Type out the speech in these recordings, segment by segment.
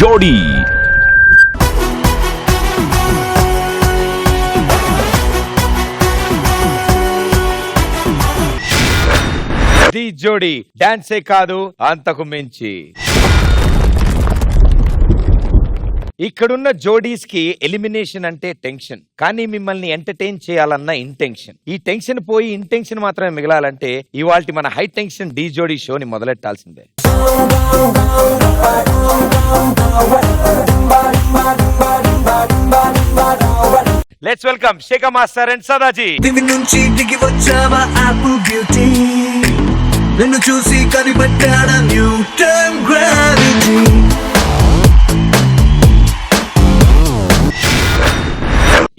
జోడీ. ది జోడీ డాన్సే కాదు అంతకు మించి. ఇక్కడున్న జోడీస్ కి ఎలిమినేషన్ అంటే టెన్షన్, కానీ మిమ్మల్ని ఎంటర్టైన్ చేయాలన్న ఇంటెన్షన్. ఈ టెన్షన్ పోయి ఇంటెన్షన్ మాత్రమే మిగలాలంటే ఇవాల్టి మన హై టెన్షన్ డి జోడీ షోని మొదలెట్టాల్సిందే. Let's welcome Shekhar master and Sadaji. నుంచి దిగి వచ్చావా ఆపిల్ బ్యూటీ, నిన్ను చూసి కనిపెట్టాడా న్యూటన్ గ్రావిటీ.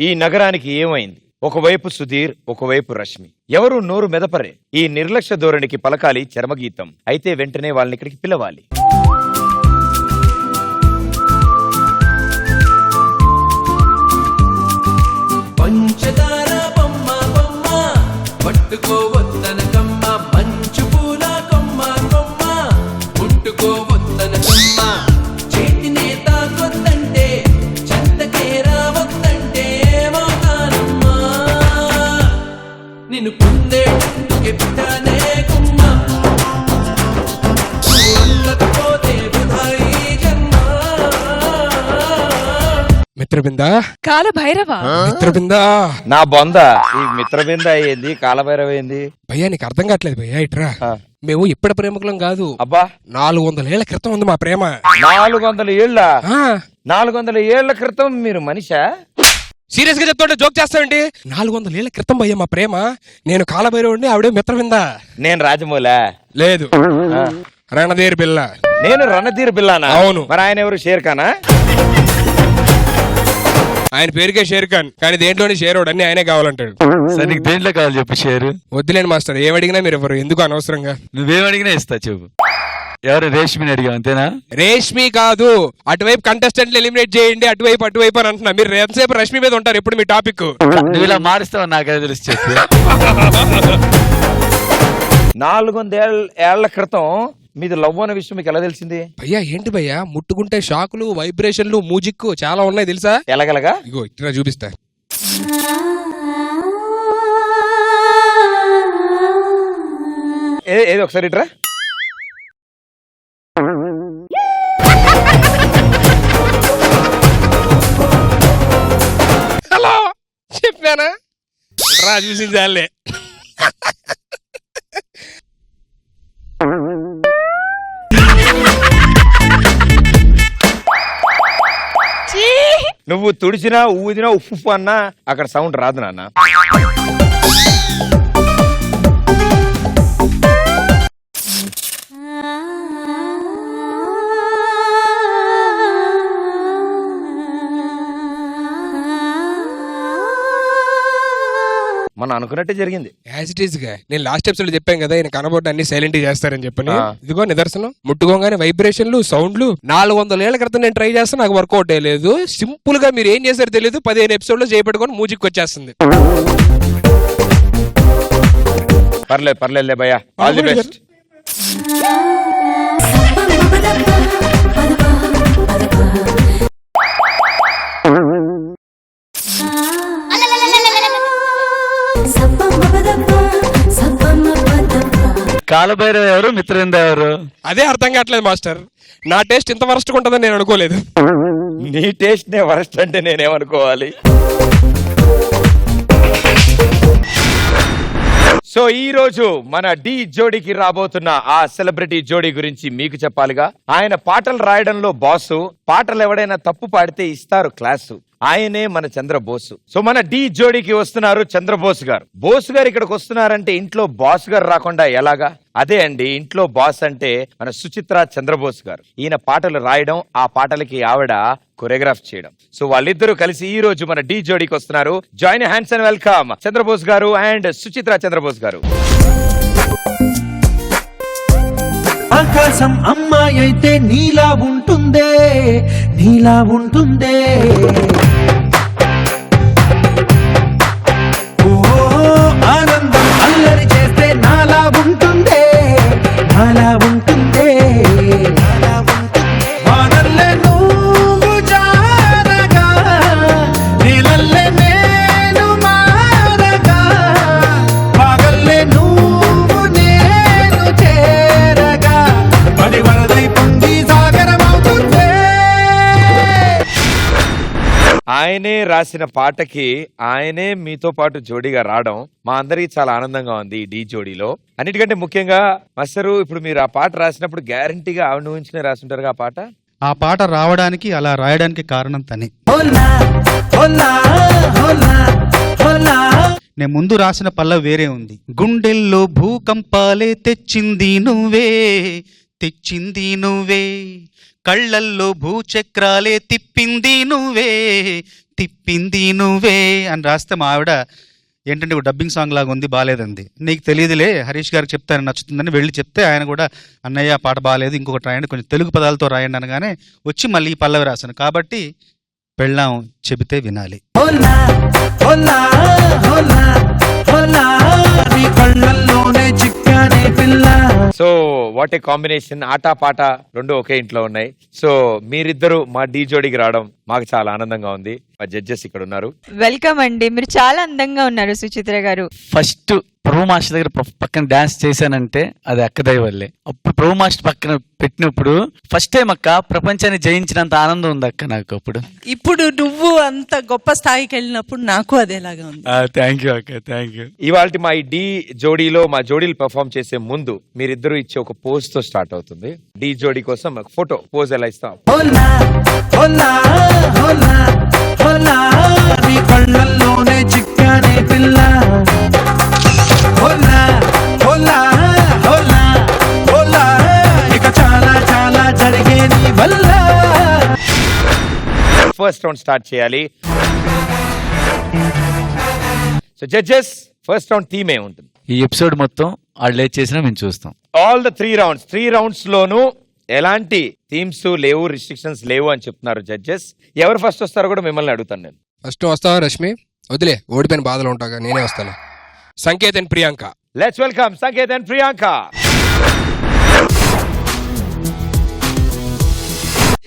ఈ నగరానికి ఏమైంది? ఒకవైపు సుధీర్, ఒకవైపు రష్మి. ఎవరు నోరు మెదపరే. ఈ నిర్లక్ష్య ధోరణికి పలకాలి చర్మగీతం. అయితే వెంటనే వాళ్ళని ఇక్కడికి పిలవాలి. పంచదార బొమ్మ బొమ్మ పట్టుకోవద్దనకమ్మ, మంచు పూల కొమ్మ కొమ్మ ముట్టుకోవద్దనకమ్మ, చేతినే తాకొద్దంటే చెంతకే రావద్దంటే ఏమవుతానమ్మా, నిన్ను పొందేందుకే పుట్టానే కుమ్మ, ఉండకపోతే బుధాయి జన్మ. మిత్రబిందా, కాల భైరవా, మిత్రబిందా, నా బొంద. ఈ మిత్రబింద అయ్యింది, కాలభైరవ అయింది. భయ్యా నీకు అర్థం కావట్లేదు భయ్యా. ఇట్రా, మేము ఇప్పటి ప్రేమికులం కాదు. అబ్బా, 400 ఏళ్ల క్రితం ఉంది మా ప్రేమ. 400 ఏళ్ళ? ఆ, 400 ఏళ్ల క్రితం మీరు మనిషా? సీరియస్ గా చెప్తుంటే జోక్ చేస్తావేంటి? 400 ఏళ్ల క్రితం భయ్యా మా ప్రేమ. నేను కాలభైరవుడిని, ఆవిడే మిత్రబిందా. నేను రాజమౌళా? లేదు, రణధీర్ బిల్ల. నేను రణధీర్ బిల్లానా? అవును. మరి ఆయన ఎవరు? షేర్ ఖానా? ఆయన పేరుకే షేర్ ఖాన్, కానీ దేంట్లోని షేరోడు అన్ని ఆయనే కావాలంటాడు. సరే నీకు దేంట్లో కావాలి చెప్పు షేరు. వద్దులేండి మాస్టర్, ఏమడిగినా మీరు ఎవరు, ఎందుకు అనవసరంగా. నువ్వేమడిగినా ఇస్తా చెప్పు. ఎవరు? రేష్మిని అడిగావు అంతేనా? రేష్మి కాదు, అటువైపు కంటెస్టెంట్లు ఎలిమినేట్ చేయండి, అటువైపు అని అంటున్నా. మీరు ఎంతసేపు రష్మి మీద ఉంటారు ఎప్పుడు మీ టాపిక్. నువ్వు ఇలా మారుస్తావు నాకే తెలుసు చెప్పు. 400 ఏళ్ల క్రితం మీది లవ్ అనే విషయం మీకు ఎలా తెలిసింది? భయ్యా ఏంటి భయ్యా, ముట్టుకుంటే షాకులు, వైబ్రేషన్లు, మ్యూజిక్ చాలా ఉన్నాయి తెలుసా? ఎలాగలగా? ఇగో ఇట్లా చూపిస్తా. ఏది ఒకసారి ఇట్రా. హలో, చెప్పానా రా, చూసింది చాలే. నువ్వు తుడిచినా ఊదినా ఉప్పు అన్నా అక్కడ సౌండ్ రాదు నాన్న. మనం అనుకున్నట్టే జరిగింది. యాజ్ ఇట్ ఈస్ గా నేను లాస్ట్ ఎపిసోడ్ చెప్పాను కదా, ఆయన కనబోట్ అన్ని సైలెంట్ చేస్తారని చెప్పని. ఇదిగో నిదర్శనం, ముట్టుకోగానే వైబ్రేషన్లు, సౌండ్లు. 400 ఏళ్ల క్రితం నేను ట్రై చేస్తాను, నాకు వర్కౌట్ అయ్యలేదు. సింపుల్ గా మీరు ఏం చేశారో తెలియదు, 15 ఎపిసోడ్ లో చేపెట్టుకొని మ్యూజిక్ వచ్చేస్తుంది. పర్లేదు భయ్యా, ఆల్ ది బెస్ట్. కాలభైరవ ఎవరు, మిత్రబింద ఎవరు? అదే అర్థం కావట్లేదు మాస్టర్. నా టేస్ట్ ఇంత వరస్ట్ ఉంటుందని నేను అనుకోలేదు. నీ టేస్ట్ నే వరస్ట్ అంటే నేనేమనుకోవాలి? సో ఈ రోజు మన డి జోడీకి రాబోతున్న ఆ సెలబ్రిటీ జోడీ గురించి మీకు చెప్పాలిగా. ఆయన పాటలు రాయడంలో బాసు, పాటలు ఎవడైనా తప్పు పాడితే ఇస్తారు క్లాసు. ఆయనే మన చంద్రబోసు. సో మన డి జోడీకి వస్తున్నారు చంద్రబోస్ గారు. బోస్ గారు ఇక్కడికి వస్తున్నారంటే ఇంట్లో బాస్ గారు రాకుండా ఎలాగా? అదే అండి, ఇంట్లో బాస్ అంటే మన సుచిత్ర చంద్రబోస్ గారు. ఈయన పాటలు రాయడం, ఆ పాటలకి ఆవిడ కొరియోగ్రాఫ్ చేయడం. సో వాళ్ళిద్దరూ కలిసి ఈ రోజు మన డి జోడీకి వస్తున్నారు. Join hands and welcome Chandrabose గారు అండ్ సుచిత్ర చంద్రబోస్ గారు. ఆకాశం అమ్మాయి అయితే నీలా ఉంటుందే, నీలా ఉంటుందే. ఓ ఆనందం అల్లరి చేస్తే నాలా ఉంటుందే, నాలా ఉంటుందే. వానల్లే నువ్వు ఆయనే రాసిన పాటకి ఆయనే మీతో పాటు జోడీగా రావడం మా అందరికి చాలా ఆనందంగా ఉంది ఈ డి జోడీలో. అన్నిటికంటే ముఖ్యంగా మాస్టరు, ఇప్పుడు మీరు ఆ పాట రాసినప్పుడు గ్యారంటీగా ఆవిడ ఊహించుకునే రాసుంటారుగా ఆ పాట. ఆ పాట రావడానికి అలా రాయడానికి కారణం తనే. హోలా హోలా హోలా హోలా. నేను ముందు రాసిన పల్లవి వేరే ఉంది. గుండెల్లో భూకంపాలే తెచ్చింది నువ్వే, తెచ్చింది నువ్వే, కళ్ళల్లో భూచక్రాలే తిప్పింది నువ్వే, తిప్పింది నువ్వే అని రాస్తే మా ఆవిడ ఏంటంటే ఒక డబ్బింగ్ సాంగ్ లాగా ఉంది, బాగాలేదండి. నీకు తెలియదులే, హరీష్ గారికి చెప్తే ఆయన నచ్చుతుందని వెళ్ళి చెప్తే ఆయన కూడా అన్నయ్య పాట బాగాలేదు, ఇంకొకటి రాయండి, కొంచెం తెలుగు పదాలతో రాయండి అనగానే వచ్చి మళ్ళీ ఈ పల్లవి రాశాను. కాబట్టి పెళ్ళాం చెబితే వినాలి. హోలా హోలా హోలా హోలా. నీ కళ్ళల్లోనే చిక్కానే పిల్ల. So what a combination. ఆట పాట రెండు ఒకే ఇంట్లో ఉన్నాయి. సో మీరిద్దరు మా డి జోడీకి రావడం మాకు చాలా ఆనందంగా ఉంది. మా జడ్జెస్ ఇక్కడ ఉన్నారు. వెల్కమ్ అండి. మీరు చాలా అందంగా ఉన్నారు సుచిత్ర గారు. ఫస్ట్ ప్రభు మాస్టర్ దగ్గర పక్కన డాన్స్ చేశానంటే అది అక్కదయ వల్లే. అప్పుడు ప్రభు మాస్టర్ పక్కన పెట్టినప్పుడు ఫస్ట్ టైం అక్క ప్రపంచాన్ని జయించినంత ఆనందం ఉంది అక్క నాకు అప్పుడు. ఇప్పుడు నువ్వు అంత గొప్ప స్థాయికి వెళ్ళినప్పుడు నాకు అదేలాగా ఉంది. థ్యాంక్ యూ అక్క, థ్యాంక్ యూ. ఇవాళ మా ఈ డి జోడీలో మా జోడీలు పెర్ఫార్మ్ చేసే ముందు మీరిద్దరు ఇచ్చే ఒక పోజ్ తో స్టార్ట్ అవుతుంది. డి జోడీ కోసం ఒక ఫోటో పోజ్ ఎలా ఇస్తాం. హోలా హోలా హోలా హోలా. నీ కళ్ళల్లోనే చిక్కానే పిల్ల. హోలా హోలా హోలా హోలా. ఇక చాలా చాలా జరిగే నీ వల్ల. ఫస్ట్ రౌండ్ స్టార్ట్ చేయాలి. So judges, first round theme ఏ ఉంటుంది? ఈ ఎపిసోడ్ మొత్తం వాళ్ళు ఏది చేసినా మేము చూస్తాం. ఆల్ ద 3 రౌండ్స్ లోను ఎలాంటి థీమ్స్ లేవు, రిస్ట్రిక్షన్స్ లేవు అని చెప్తున్నారు జడ్జెస్. ఎవరు ఫస్ట్ వస్తారో కూడా మిమ్మల్ని అడుగుతాను నేను. ఫస్ట్ వస్తావా రష్మి? వదిలే, ఓడిపోయిన బాధలు ఉంటాగా, నేనే వస్తాను. Sanket and Priyanka. Let's welcome Sanket and Priyanka.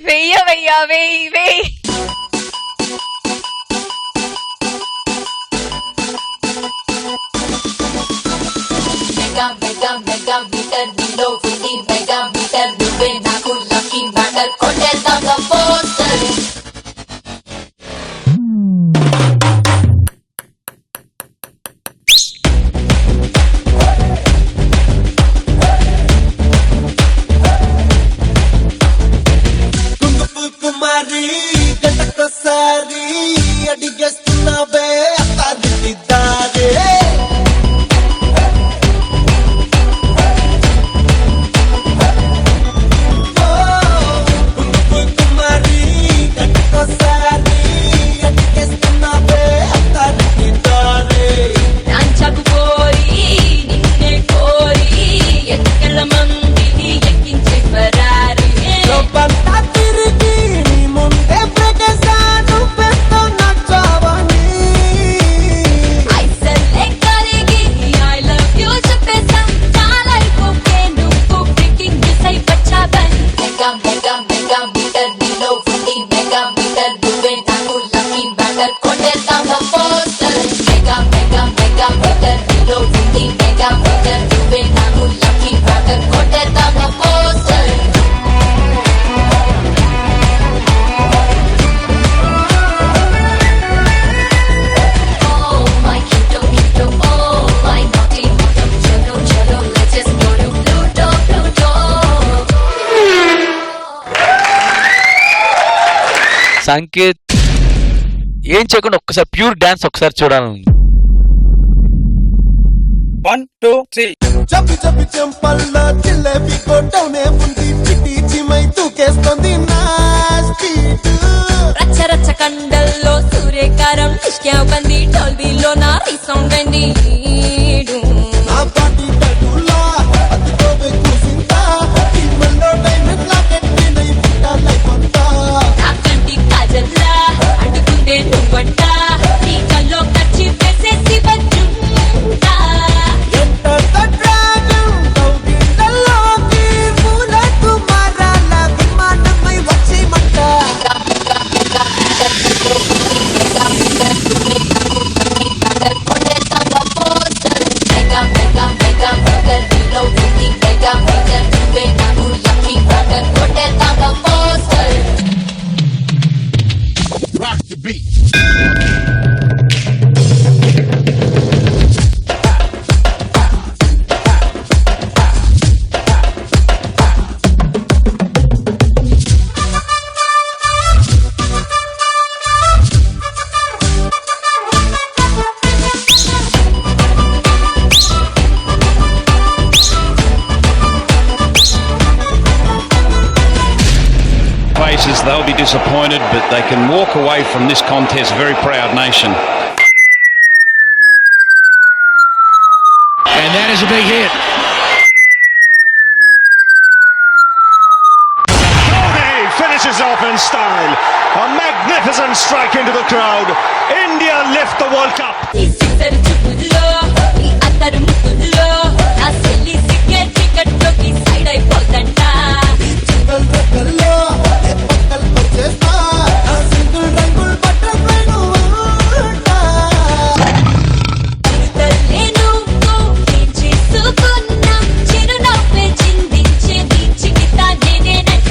వెయ్యవయ్యా వెయ్యి వెయ్యి. మెగా మెగా మీటర్ నీలో ఉంది మెగా మీటర్ నువ్వే నాకు లక్కీ మ్యాటర్ కొట్టేద్దాం పోస్టర్. కుమారి గంటకోసారి అడిగేస్తున్నావే అత్తాదిద్దారే. కుమారి గంటకోసారి అడిగేస్తున్నావే అత్తాదిద్దారే. నాంచకు కోరి నిన్నే కోరి ఎక్కల మందిని ఎక్కించే ఫరారీ. లోపంతా తిరిగి నీ ముందే పెట్టేశాను పెద్ద నచ్చావని. ఐసల్లే కరిగి ఐ లవ్ యూ చెప్పేసాం చాలా అయిపోకే నువ్వు బ్రేకింగ్ మిస్ అయి వచ్చావని. మెగా మెగా మెగా మీటర్ నీలో ఉంది మెగా మీటర్ నువ్వే నాకు లక్కీ మ్యాటర్ కొట్టేద్దాం poster. Mega mega mega meter నీలో ఉంది మెగా మీటర్ నువ్వే నాకు లక్కీ మ్యాటర్ కొట్టేద్దాం poster. Oh my cute, oh my naughty, chalo chalo, let's just go to Pluto, Pluto. Sanket ఏం చేయకుండా ఒక్కసారి ప్యూర్ డాన్స్ ఒకసారి చూడాలని. చప్పి చప్పి చెంపల్లో జిలేబీ కొట్టనే ఉంది చిట్టి చిమై తూకేస్తుంది నా స్పీడ్. రచ్చ రచ్చ కండల్లో సూర్యకారం నిష్క్యావ్ బంది టోల్బీలో నా రీసౌండ్ అండి. నా బాడీ టడులా అతుకోవే కూసింతా ఇమ్మల్లో డైమండ్ లాకెట్ నై పుట్టా లైఫ్ అంతా. నా కంటి కాజల్లా అడుగుందే నువ్వంట నీ కల్లో కచ్చి వేసేసి వచ్చుంటా. ఎంటర్ ద డ్రాగన్ కౌగిళ్ళలోకి పూల కుమారాల విమానమై వచ్చేయమంట. కొట్టేద్దాం disappointed, but they can walk away from this contest very proud nation. And that is a big hit. Dhoni finishes off in style. A magnificent strike into the crowd. India lift the World Cup. ఈ సిసరు చూపుల్లో, ఈ అత్తరు ముక్కుల్లో, నా సెల్లి సిగ్గే చీకట్లోకి side అయిపోతంట. చింగల్ రెక్కల్లో ఏ పక్కలకొచ్చేస్తా ఆ single రంగుల్ butterfly నువ్వంట. తల్లే నువ్వు ఏం చేసుకున్నా, చిరునవ్వే చిందించే నీ చికిత నేనేనట.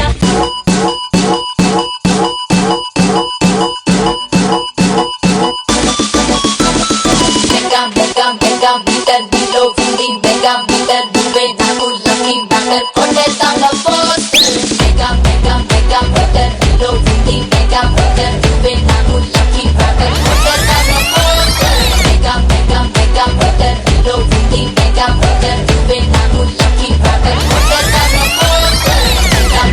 మెగా మీటర్ నీలో ఉంది, మెగా మీటర్ నువ్వే నాకు లక్కీ మ్యాటర్. కొట్టేద్దాం పోస్టర్. మెగా మీటర్ నీలో ఉంది, మెగా మీటర్ నువ్వే నాకు లక్కీ మ్యాటర్. కొట్టేద్దాం పోస్టర్. మెగా మీటర్ నీలో ఉంది, మెగా మీటర్ నువ్వే నాకు లక్కీ మ్యాటర్. కొట్టేద్దాం పోస్టర్. మెగా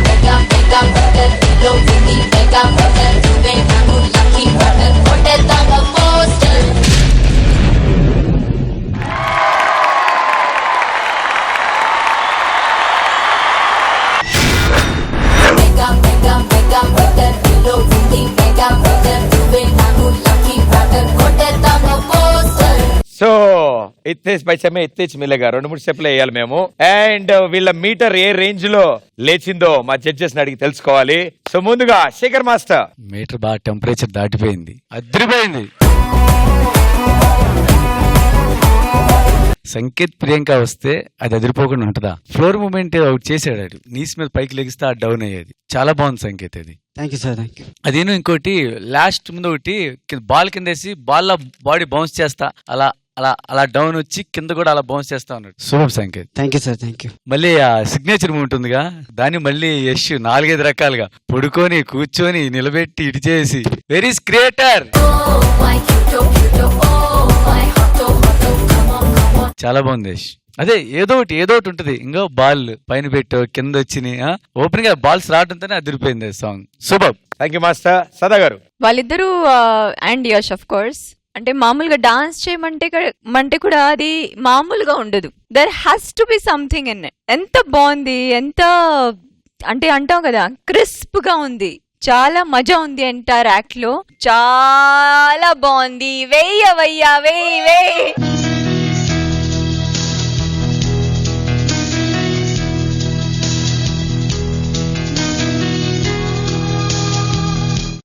మీటర్ నీలో ఉంది, మెగా మీటర్ నువ్వే నాకు లక్కీ మ్యాటర్. కొట్టేద్దాం పోస్టర్. మెగా మీటర్ నీలో ఉంది, మెగా మీటర్ నువ్వే నాకు లక్కీ మ్యాటర్. కొట్టేద్దాం పోస్టర్. సో ఇత్తేజ్ పైసమే ఇత్తేజ్ మిలేగా 2-3 స్టెప్లు వేయాలి మేము. అండ్ వీళ్ళ మీటర్ ఏ రేంజ్ లో లేచిందో మా జడ్జెస్ అడిగి తెలుసుకోవాలి. సో ముందుగా శేఖర్ మాస్టర్. మీటర్ బాగా టెంపరేచర్ దాటిపోయింది, అదిరిపోయింది. సంకేత్ ప్రియాంక వస్తే అది అదిరిపోకుండా ఉంటుందా? ఫ్లోర్ మూమెంట్ అవుట్ చేసాడు, ఆడు నీస్ మీద పైకి లెగిస్తే ఆ డౌన్ అయ్యేది. చాలా బాగుంది సంకేత్ అది. Thank you sir, thank you. అదేను ఇంకోటి లాస్ట్ ముందు ఒకటి బాల్ కింద వేసి బాల్ లో బాడీ బౌన్స్ చేస్తా అలా అలా అలా డౌన్ వచ్చి కింద కూడా అలా బౌన్స్ చేస్తా ఉన్నాడు. Super Sanket. Thank you sir, thank you. మళ్ళీ ఆ సిగ్నేచర్ మూమెంట్ ఉందిగా, దాన్ని మళ్ళీ యష్ 4-5 రకాలుగా పడుకొని కూర్చొని నిలబెట్టి ఇటు చేసి వెరీ క్రియేటర్. చాలా బాగుంది యష్. అదే ఏదో ఒకటి ఉంటది. ఇంకో బాల్ పైన పెట్టో కింద వచ్చినాయి. ఓపెన్ గా బాల్స్ రావడంతోనే అదిరిపోయింది song. Super. Thank you master. సదా గారు. వాళ్ళిద్దరూ అండ్ యష్ ఆఫ్ కోర్స్ అంటే మామూలుగా డాన్స్ చేయమంటే కూడా అది మామూలుగా ఉండదు. There has to be something in it. ఎంత బాగుంది, ఎంత అంటే అంటాం కదా క్రిస్ప్ గా ఉంది. చాలా మజా ఉంది ఎంటైర్ యాక్ట్ లో. చాలా బాగుంది. వెయ్యి.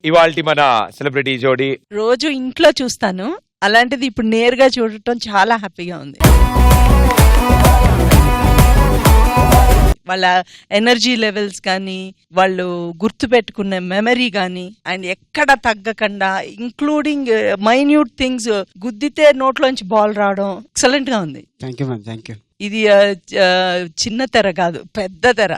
ఇవాల్టి మన సెలబ్రిటీ జోడీ. రోజు ఇంట్లో చూస్తాను, అలాంటిది ఇప్పుడు నేరుగా చూడటం చాలా హ్యాపీగా ఉంది. వాళ్ళ ఎనర్జీ లెవెల్స్ కానీ, వాళ్ళు గుర్తు పెట్టుకున్న మెమరీ కానీ, అండ్ ఎక్కడ తగ్గకుండా ఇంక్లూడింగ్ మైన్యూట్ థింగ్స్, గుద్దితే నోట్లోంచి బాల్ రావడం ఎక్సలెంట్ గా ఉంది. Thank you ma'am, thank you. ఇది చిన్న తెర కాదు, పెద్ద తెర.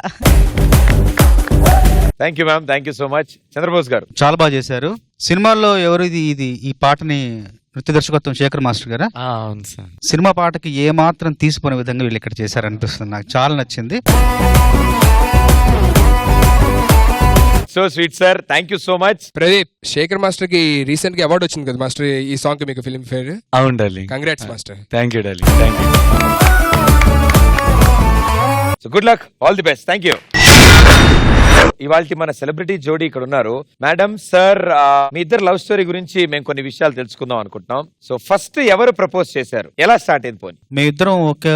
Thank you ma'am, thank you so much. Chandrabose గారు. చాలా బాగా చేశారు. సినిమాల్లో ఎవరు ఈ పాటని నృత్య దర్శకత్వం శేఖర్ మాస్టర్ గారా? అవును సార్. సినిమా పాటకి ఏ మాత్రం తీసుకునే విధంగా వీళ్ళు ఇక్కడ చేశారనిపిస్తుంది. నాకు చాలా నచ్చింది. So sweet sir, thank you so much. Pradeep, Shekhar master కి రీసెంట్ గా అవార్డు వచ్చింది కదా మాస్టర్ ఈ సాంగ్ కి మీకు ఫిల్మ్ ఫేర్. అవును darling. Congrats master. Thank you darling, thank you. So good luck, all the best. Thank you. ఇవాళ మన సెలబ్రిటీ జోడీ ఇక్కడ ఉన్నారు. మేడం, సార్, మీ ఇద్దరు లవ్ స్టోరీ గురించి మేము కొన్ని విషయాలు తెలుసుకుందాం అనుకుంటున్నాం. సో ఫస్ట్ ఎవరు ప్రపోజ్ చేశారు, ఎలా స్టార్ట్ అయింది? పోనీ మేమిద్దరం ఒక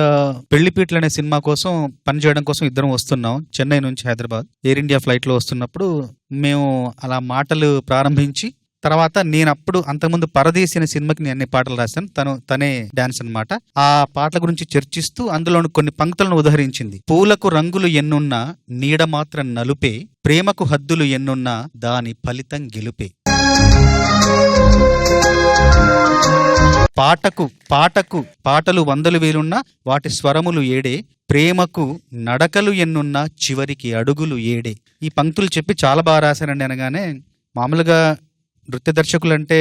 పెళ్లిపీటలు అనే సినిమా కోసం పని చేయడం కోసం ఇద్దరం వస్తున్నాం. చెన్నై నుంచి హైదరాబాద్ ఎయిర్ ఇండియా ఫ్లైట్ లో వస్తున్నప్పుడు మేము అలా మాటలు ప్రారంభించి, తర్వాత నేను అప్పుడు అంతకుముందు పరదేశి అనే సినిమాకి నేను అన్ని పాటలు రాశాను. తనే డాన్స్ అన్నమాట. ఆ పాటల గురించి చర్చిస్తూ అందులోని కొన్ని పంక్తులను ఉదహరించింది. పూలకు రంగులు ఎన్నున్నా నీడ మాత్రం నలుపే, ప్రేమకు హద్దులు ఎన్నున్నా దాని ఫలితం గెలుపే. పాటలు 100 వేలున్నా వాటి స్వరములు ఏడే, ప్రేమకు నడకలు ఎన్నున్నా చివరికి అడుగులు ఏడే. ఈ పంక్తులు చెప్పి చాలా బాగా రాశానండి అనగానే, మామూలుగా నృత్య దర్శకులు అంటే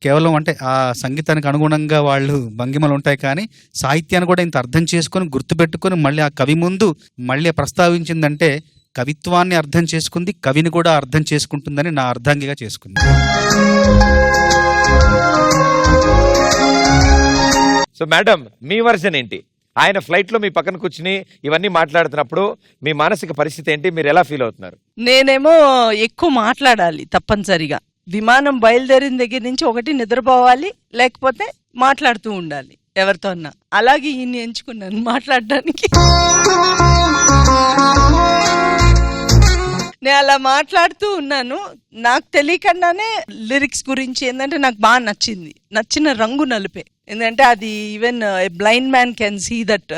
కేవలం అంటే ఆ సంగీతానికి అనుగుణంగా వాళ్ళు భంగిమలు ఉంటాయి, కానీ సాహిత్యాన్ని కూడా ఇంత అర్థం చేసుకొని గుర్తుపెట్టుకొని మళ్ళీ ఆ కవి ముందు మళ్ళీ ప్రస్తావించిందంటే కవిత్వాన్ని అర్థం చేసుకుంది, కవిని కూడా అర్థం చేసుకుంటుందని నా అర్ధాంగిగా చేసుకుంది. సో మేడం, మీ వర్షన్ ఏంటి? ఆయన ఫ్లైట్ లో మీ పక్కన కూర్చుని ఇవన్నీ మాట్లాడుతున్నప్పుడు మీ మానసిక పరిస్థితి ఏంటి? మీరు ఎలా ఫీల్ అవుతున్నారు? నేనేమో ఎక్కువ మాట్లాడాలి తప్పనిసరిగా. విమానం బయలుదేరిన దగ్గర నుంచి ఒకటి నిద్రపోవాలి, లేకపోతే మాట్లాడుతూ ఉండాలి ఎవరితో అన్నా. అలాగే ఈయన్ని ఎంచుకున్నాను మాట్లాడడానికి. నేను అలా మాట్లాడుతూ ఉన్నాను. నాకు తెలియకుండానే లిరిక్స్ గురించి ఏంటంటే నాకు బాగా నచ్చిన రంగు నలుపే. ఎందుకంటే అది even blind man can see that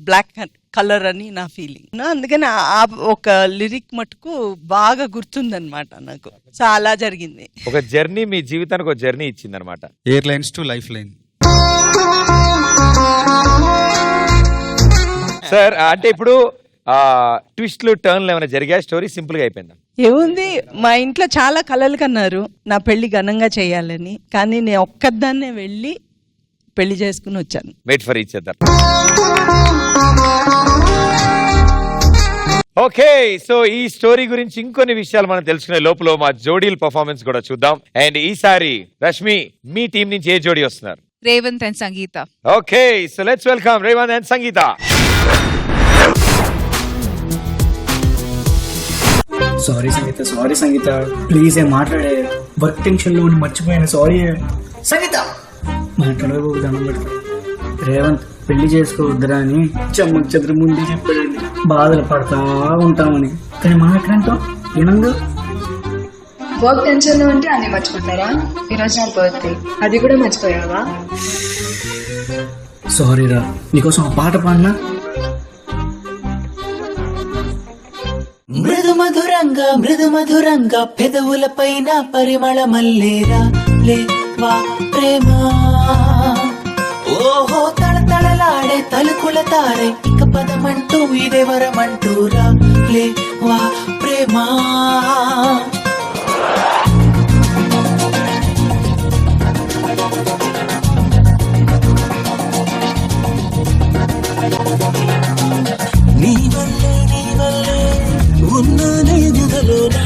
black colour అని నా ఫీలింగ్. అందుకని ఆ ఒక లిరిక్ మటుకు బాగా గుర్తుందనమాట నాకు. సో అలా జరిగింది. ఒక జర్నీ, మీ జీవితానికి ఒక జర్నీ ఇచ్చింది అనమాట. Airlines to life line. Sir, అంటే ఇప్పుడు ట్విస్ట్లు, టర్న్లు ఏమైనా జరిగా? స్టోరీ సింపుల్ గా అయిపోయిందా? ఏముంది, మా ఇంట్లో చాలా కలలు కన్నారు నా పెళ్లి ఘనంగా చేయాలని. కానీ నేను ఒక్కదాన్నే వెళ్ళి పెళ్లి చేసుకుని వచ్చాను. Wait for each other. Okay, so ఈ స్టోరీ గురించి ఇంకొన్ని విషయాలు మనం తెలుసుకునే లోపల మా జోడీల పర్ఫార్మెన్స్ కూడా చూద్దాం. అండ్ ఈసారి రష్మి, మీ టీం నుంచి ఏ జోడీ వస్తున్నారు? Revanth and Sangeetha. Okay, so let's welcome Revanth and Sangeetha. Sorry Sangeetha please మాట్లాడే, వర్క్ టెన్షన్ లో మర్చిపోయాను. సారీ సంగీత, మాట్లాడబోదాను. రేవంత్ పెళ్లి చేసుకోవద్దురా అని చెమ్మకు చెదురు ముందే చెప్పాడండి. బాధలు పడతా ఉంటామని, కానీ మనం ఎక్కడంటాం ఏనంగా. వర్క్ టెన్షన్ లో ఉంటే అన్ని మర్చిపోతారా? ఈరోజు నా బర్త్డే, అది కూడా మర్చిపోయావా? సారీరా, నీకోసం పాట పాడినా. మృదు మధురంగా పెదవుల పైన పరిమళ మల్లేరా లేవా ప్రేమ. ఓహో తళతళలాడే తలుకుల తారే, ఇక పదమంటూ ఇదే వరమంటూరా లేవా ప్రేమ. నీ వల్లే ఉన్నానే గుదలోనా,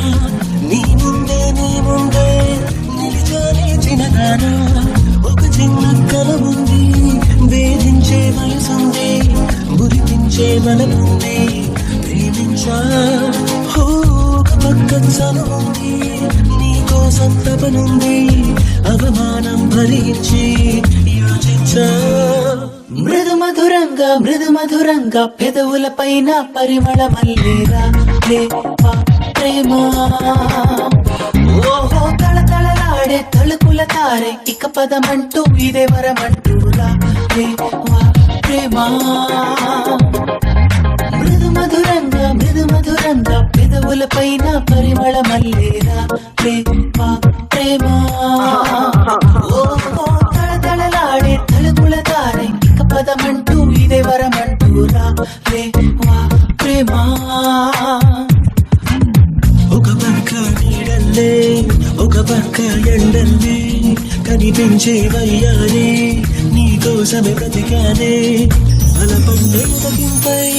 నీ ముందే నిలిచానే చిన్నదానా. ఒక చిన్న కల ఉంది, వేధించే వయసుంది, మురిపించే బలముంది, ప్రేమించా. ఒక పక్క చనువుంది, నీకోసం తపనుంది, అవమానం భరించి యోచించా. మృదు మధురంగా పెదవుల పైన పరిమళ మల్లేరా లేవా ప్రేమ. ఓహో తళతళలాడే తలుకుల తారే, ఇక పదమంటూ ఇదే వరమంటూరా లేవా ప్రేమ. మృదు మధురంగా పెదవుల పైన పరిమళ మల్లేరా లేవా ప్రేమ. ఓహో తళతళలాడే తలుకుల తారే, ఇక పదమంటూ ఇదే వరమంటూరా లేవా ప్రేమ. ఒక పక్క నీడల్లే, ఒక పక్క ఎండల్లే, కనిపించే వయ్యారే, నీకోసమే బ్రతికానే. బలపండే తగింపై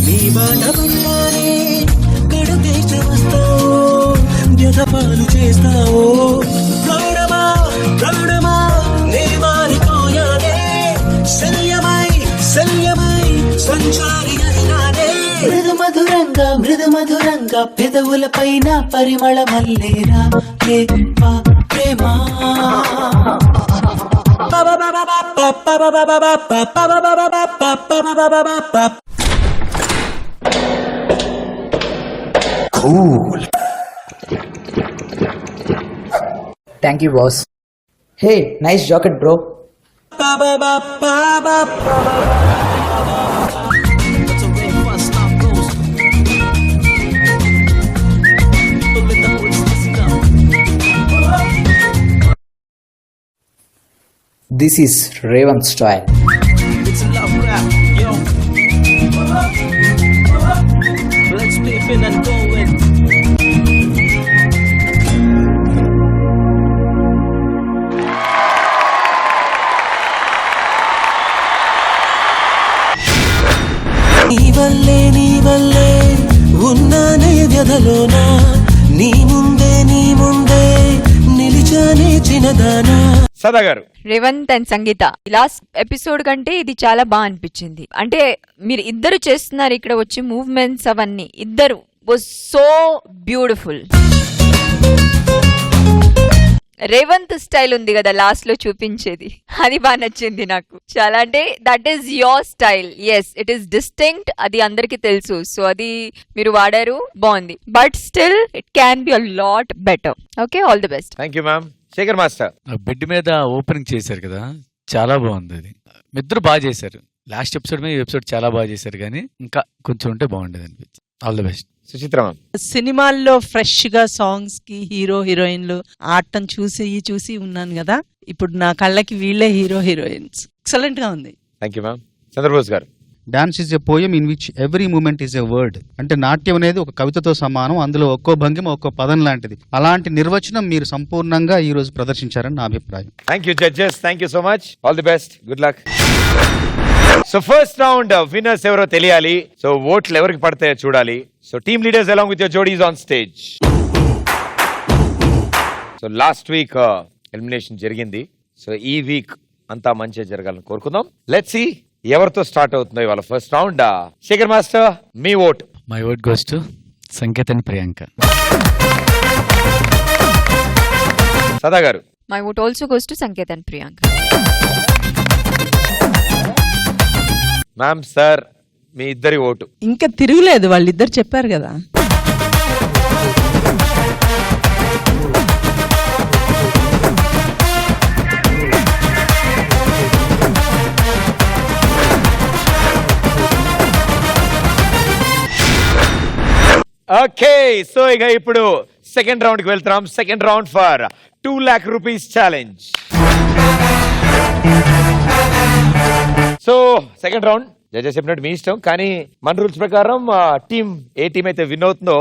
నీ బాట పడ్డానే, గడుపేసి వస్తావో వ్యధపాలు చేస్తావో. ప్రౌఢమా నే మారిపోయానే, శల్యమై సంచారి అయినానే. మృదు మధురంగా పెదవుల పైన పరిమళ మల్లేరా లేవా ప్రేమ. Cool. Thank you, boss. Hey, nice jacket, bro. This is Raven style. It's a love rap, yo. Let's flip in and go in. నీ వల్లే ఉన్నానే వ్యధలోనా నీ ముందే నిలిచానే చిన్నదానా. సదా గారు, Revanth and Sangeetha last episode కంటే ఇది చాలా బాగా అనిపించింది. అంటే మీరు ఇద్దరు చేస్తున్నారు ఇక్కడ వచ్చి మూవ్మెంట్స్ అవన్నీ, ఇద్దరు was so beautiful. Revanth style ఉంది కదా లాస్ట్ లో చూపించేది, అది బాగా నచ్చింది నాకు చాలా. అంటే that is your style. Yes, it is distinct, అది అందరికి తెలుసు. సో అది మీరు వాడారు, బాగుంది. But still it can be a lot better. Okay, all the best. Thank you ma'am. Shekhar master, bed మీద ఓపెనింగ్ చేశారు కదా, చాలా బాగుంది అది. ఇద్దరు బాగా చేశారు. లాస్ట్ ఎపిసోడ్ మీద ఎపిసోడ్ చాలా బాగా చేశారు, కానీ ఇంకా కొంచెం ఉంటే బాగుండేది అనిపించింది. All the best. Suchitra ma'am. సినిమాల్లో ఫ్రెష్ గా సాంగ్స్ కి హీరో హీరోయిన్లు ఆడటం చూసి ఉన్నాను కదా, ఇప్పుడు నా కళ్ళకి వీళ్ళే హీరో హీరోయిన్స్. ఎక్సలెంట్ గా ఉంది. Thank you ma'am. Chandrabose garu. Dance is a poem in which every moment is a word. అంటే నాట్యం అనేది ఒక కవితతో సమానం, అందులో ఒక్కో భంగిమ ఒక్కో పదం లాంటిది. అలాంటి నిర్వచనం మీరు సంపూర్ణంగా ఈ రోజు ప్రదర్శించారని నా అభిప్రాయం. Thank you judges, thank you so much. All the best, good luck. So first round winners ఎవరో తెలియాలి. సో ఓట్లు ఎవరికి పడతాయో చూడాలి. So team leaders along with your jodis on stage. So last week elimination జరిగింది. సో ఈ వీక్ అంతా మంచిగా జరగాలని కోరుకుందాం. లెట్స్ సీ ఎవరితో స్టార్ట్ అవుతుందో ఇవాళ ఫస్ట్ రౌండ్. శేఖర్ మాస్టర్, మీ vote. My vote goes to Sanket and Priyanka. Sada garu. My vote also goes to Sanket and Priyanka. Ma'am, sir, మీ ఇద్దరి ఓటు. ఇంకా తిరుగులేదు, వాళ్ళిద్దరు చెప్పారు కదా. ఓకే, సో ఇక ఇప్పుడు సెకండ్ రౌండ్ కి వెళ్తున్నాం. Second round for 2 lakh rupees challenge. So second round judges చెప్పినట్టు మీ ఇష్టం, కానీ మన రూల్స్ ప్రకారం ఏ టీం అయితే విన్ అవుతుందో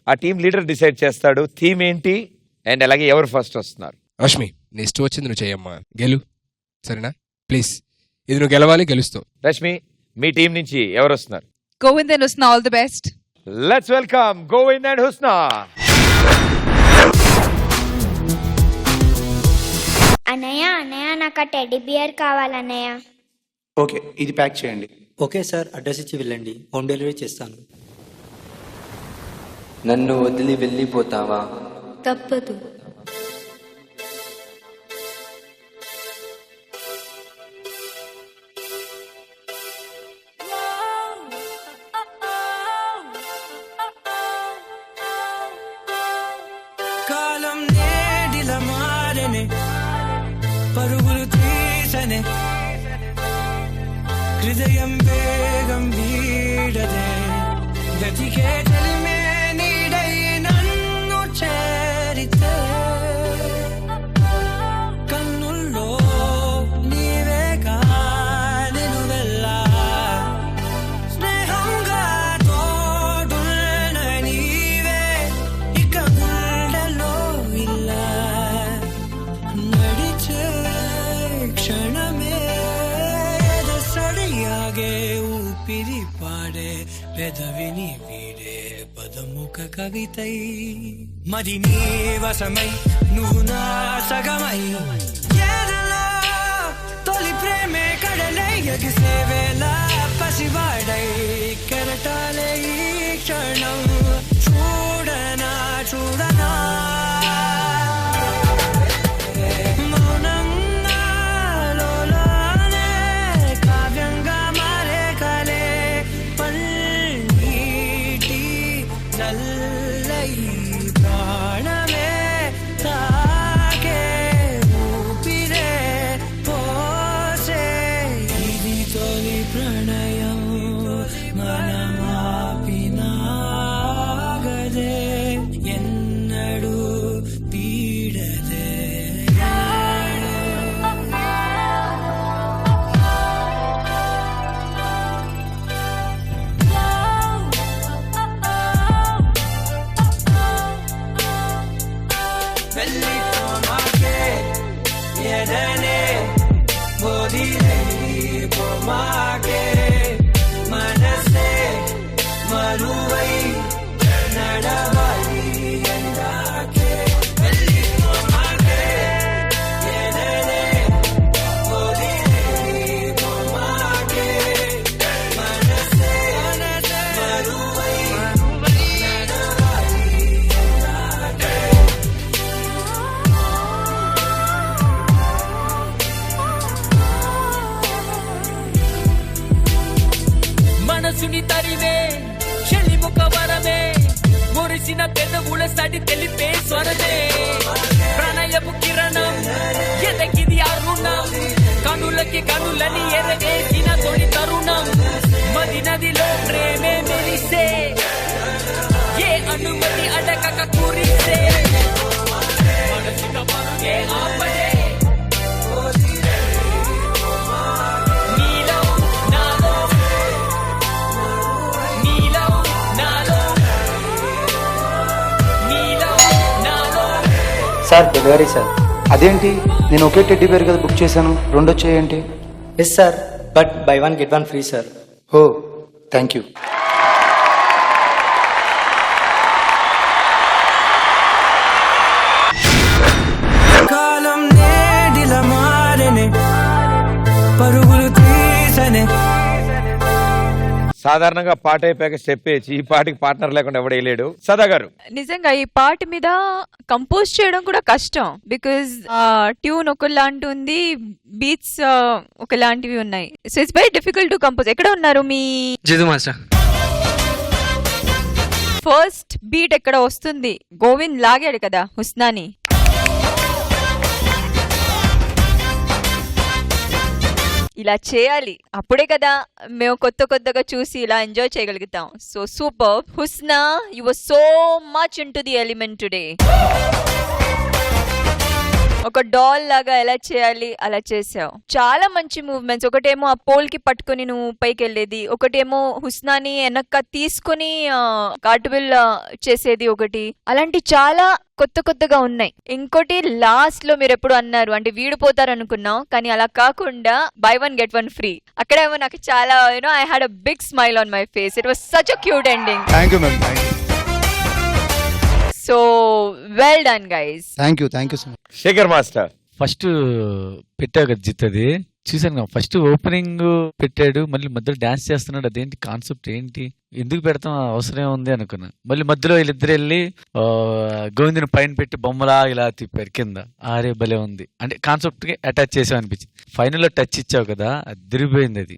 ఆ టీం లీడర్ డిసైడ్ చేస్తాడు థీమ్ ఏంటి అండ్ అలాగే ఎవరు ఫస్ట్ వస్తున్నారు. రష్మి, నీ ఇష్టం వచ్చింది నువ్వు చేయమ్మా, గెలు, సరేనా? ప్లీజ్, ఇది నువ్వు గెలవాలి, గెలుస్తావు. రష్మి, మీ టీం నుంచి ఎవరు వస్తున్నారు? Govind and Husna, all the best. Let's welcome Govind and Husna. అన్నయ్య నాకు టెడ్డీ బియర్ కావాలన్నయ్య. ఓకే, ఇది ప్యాక్ చేయండి. ఓకే సార్, అడ్రస్ ఇచ్చి వెళ్ళండి, హోమ్ డెలివరీ చేస్తాను. నన్ను వదిలి వెళ్ళిపోతావా? తప్పదు. కాలం నేడిల మారనే, పరుగులు తీసనే, హృదయం వేగం వీడదే, గతికే తెలిమే నీడై నన్ను చేరితే, కన్నుల్లో నీవేగా నేను వెళ్ళా, స్నేహంగా తోడున్న నీవే ఇక గుండెలో ఇలా నడిచే క్షణమే సడియాగే ఊపిరి పాడే పెదవిని వీడే పదముఖ కవితై, మరి నీ వశమై నువ్వు నా సగమై, ఏదలో తొలి ప్రేమే కడలై ఎగిసే వేళ పసివాడై కెరటాలే ఈ క్షణం చూడనా చూడనా, మౌనంగా లోలోనే కావ్యంగా మారే కలే, పల్నీటి నల్లై ప్రాణమే తాకే ఊపిరే పోసే, ఇది తొలి ప్రణయం మనమాపినా విరిసిన పెదవుల సడి తెలిపే స్వరమే ప్రణయపు కిరణం ఎదగిది అరుణం కనులకి కనులని ఎరవేసిన తొలి తరుణం మది నదిలో ప్రేమే మెరిసే ఏ అనుమతి అడగక కురిసే మనసుక మరుగే ఆపడే నీలో నాలో నీలో నాలో నీలో నాలో. Sir delivery sir. అదేంటి నేను ఒకే టెడ్డీ బేర్ కదా బుక్ చేశాను, రెండు వచ్చాయేంటి? Yes sir, but buy 1 get 1 free sir. Oh thank you. కాలం నేడిల మారనే పరుగులు తీసనే. సాధారణంగా పాట అయిపోయాక స్టెప్ వేసి ఈ పాటకి పార్ట్నర్ లేకుండా ఎవడేయలేడు. సదా గారు, నిజంగా ఈ పాట మీద కంపోజ్ చేయడం కూడా కష్టం. బికాజ్ ట్యూన్ ఒకలాంటి ఉంది, బీట్స్ ఒకలాంటివి ఉన్నాయి. So it's very difficult to compose. ఎక్కడ ఉన్నారు మీ ఫస్ట్ బీట్ ఎక్కడ వస్తుంది? గోవింద్ లాగాడు కదా హుస్నాని. ఇలా చేయాలి, అప్పుడే కదా మేము కొత్తగా చూసి ఇలా ఎంజాయ్ చేయగలుగుతాం. So super Husna, you were so much into the element today. ఒక డాల్ లాగా ఎలా చేయాలి అలా చేసావు. చాలా మంచి మూవ్మెంట్స్. ఒకటేమో ఆ పోల్ కి పట్టుకుని నువ్వు పైకి వెళ్ళేది, ఒకటేమో హుస్నాని వెనక్క తీసుకుని కార్టువిల్ చేసేది ఒకటి. అలాంటి చాలా కొత్తగా ఉన్నాయి. ఇంకోటి లాస్ట్ లో మీరు ఎప్పుడు అన్నారు అంటే వీడిపోతారు అనుకున్నాం, కానీ అలా కాకుండా buy 1 get 1 ఫ్రీ. అక్కడేమో నాకు చాలా I had a big smile on my face. It was such a cute ending. Thank you ma'am. So well done guys. Thank you so much. Shekhar master, first పెట్టావు కదా జిత్, అది చూసాను. ఫస్ట్ ఓపెనింగ్ పెట్టాడు, మళ్ళీ మధ్యలో డాన్స్ చేస్తున్నాడు. అదేంటి కాన్సెప్ట్ ఏంటి, ఎందుకు పెడతాం, అవసరం ఉంది అనుకున్నా. మళ్ళీ మధ్యలో వీళ్ళిద్దరు వెళ్ళి గోవిందుని పైన పెట్టి బొమ్మలా ఇలా తిప్పారు కింద. ఆరే భలే ఉంది అంటే కాన్సెప్ట్ కి అటాచ్ చేసావు అనిపించింది. ఫైనల్ లో టచ్ ఇచ్చావు కదా, అది తిరిగిపోయింది. అది